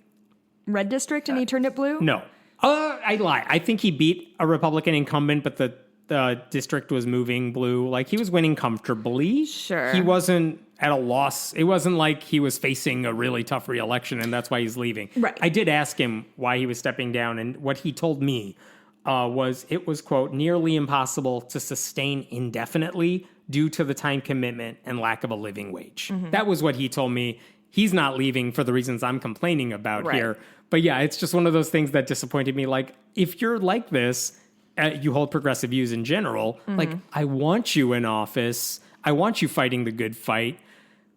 red district and he turned it blue? No. I lie. I think he beat a Republican incumbent, but the district was moving blue. Like, he was winning comfortably. Sure. He wasn't at a loss. It wasn't like he was facing a really tough re-election and that's why he's leaving. Right. I did ask him why he was stepping down, and what he told me was it was, quote, nearly impossible to sustain indefinitely due to the time commitment and lack of a living wage. That was what he told me. He's not leaving for the reasons I'm complaining about here. But yeah, it's just one of those things that disappointed me. Like, if you're like this, you hold progressive views in general, like, I want you in office. I want you fighting the good fight.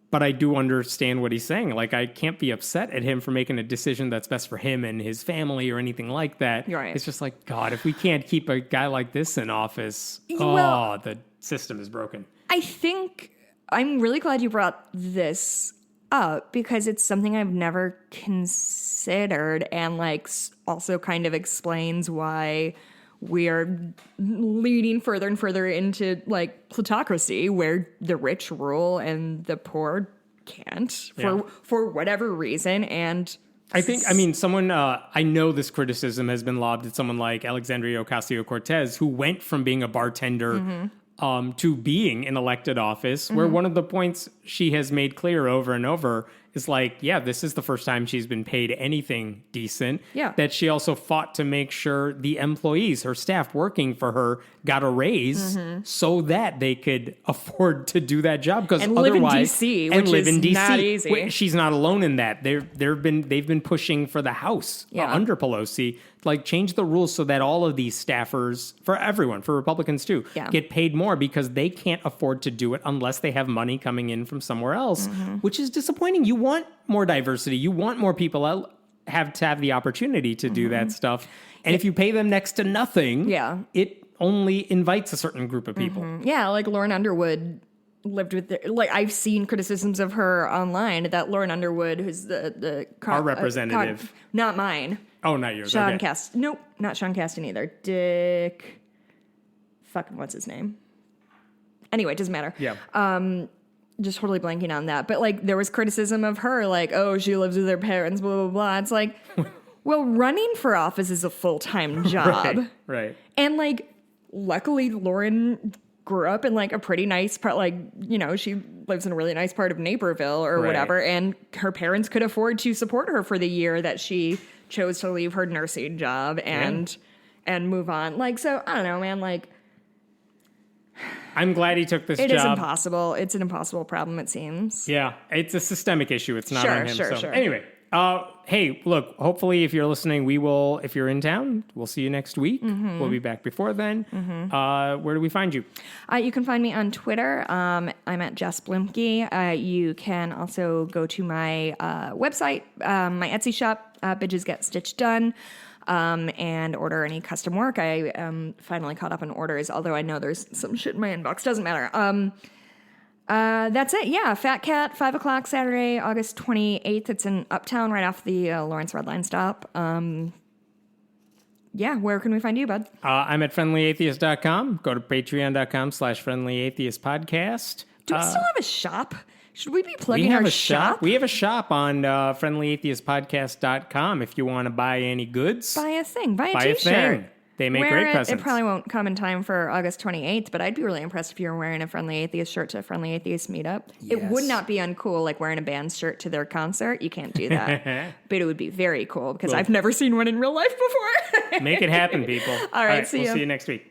But I do understand what he's saying. Like, I can't be upset at him for making a decision that's best for him and his family or anything like that. Right. It's just like, God, if we can't keep a guy like this in office, the system is broken. I think I'm really glad you brought this up, because it's something I've never considered, and like also kind of explains why we are leading further and further into like plutocracy, where the rich rule and the poor can't for whatever reason. And I think, someone, I know this criticism has been lobbed at someone like Alexandria Ocasio-Cortez, who went from being a bartender to being in elected office, where one of the points she has made clear over and over is like, this is the first time she's been paid anything decent. Yeah. That she also fought to make sure the employees, her staff working for her, got a raise so that they could afford to do that job. Because otherwise, live in DC, which is not easy. She's not alone in that. They've been pushing for the House under Pelosi, like, change the rules so that all of these staffers, for everyone, for Republicans too, get paid more, because they can't afford to do it unless they have money coming in from somewhere else, which is disappointing. You want more diversity. You want more people have the opportunity to do that stuff. And if you pay them next to nothing, it only invites a certain group of people. Yeah, like Lauren Underwood lived with I've seen criticisms of her online, that Lauren Underwood, who's our representative. Not mine. Oh, not yours. Sean Caston. Nope, not Sean Caston either. Dick. Fucking what's his name? Anyway, it doesn't matter. Yeah. Just totally blanking on that. But like, there was criticism of her, like, oh, she lives with her parents, blah, blah, blah. It's like, well, running for office is a full-time job. Right. And like, luckily, Lauren grew up in like a pretty nice part, like, you know, she lives in a really nice part of Naperville or whatever. And her parents could afford to support her for the year that she chose to leave her nursing job and move on. Like, so I don't know, man, like, I'm glad he took this job. It is impossible. It's an impossible problem, it seems. Yeah, it's a systemic issue. It's not on him. Sure. Anyway, hey, look, hopefully if you're listening, if you're in town, we'll see you next week. We'll be back before then. Where do we find you? You can find me on Twitter. I'm at Jess Blimke. You can also go to my website, my Etsy shop, Bitches Get Stitched Done. And order any custom work. I am finally caught up on orders, although I know there's some shit in my inbox. Doesn't matter. That's it. Yeah, Fat Cat, 5 o'clock Saturday, August 28th. It's in Uptown, right off the Lawrence Red Line stop. Yeah, where can we find you, bud? I'm at friendlyatheist.com. Go to patreon.com/friendlyatheistpodcast. Do we still have a shop? Should we be plugging our shop? We have a shop on friendlyatheistpodcast.com if you want to buy any goods. Buy a thing. Buy a t-shirt. They make great presents. It probably won't come in time for August 28th, but I'd be really impressed if you were wearing a Friendly Atheist shirt to a Friendly Atheist meetup. Yes. It would not be uncool like wearing a band shirt to their concert. You can't do that. But it would be very cool because I've never seen one in real life before. Make it happen, people. All right, see we'll you. See you next week.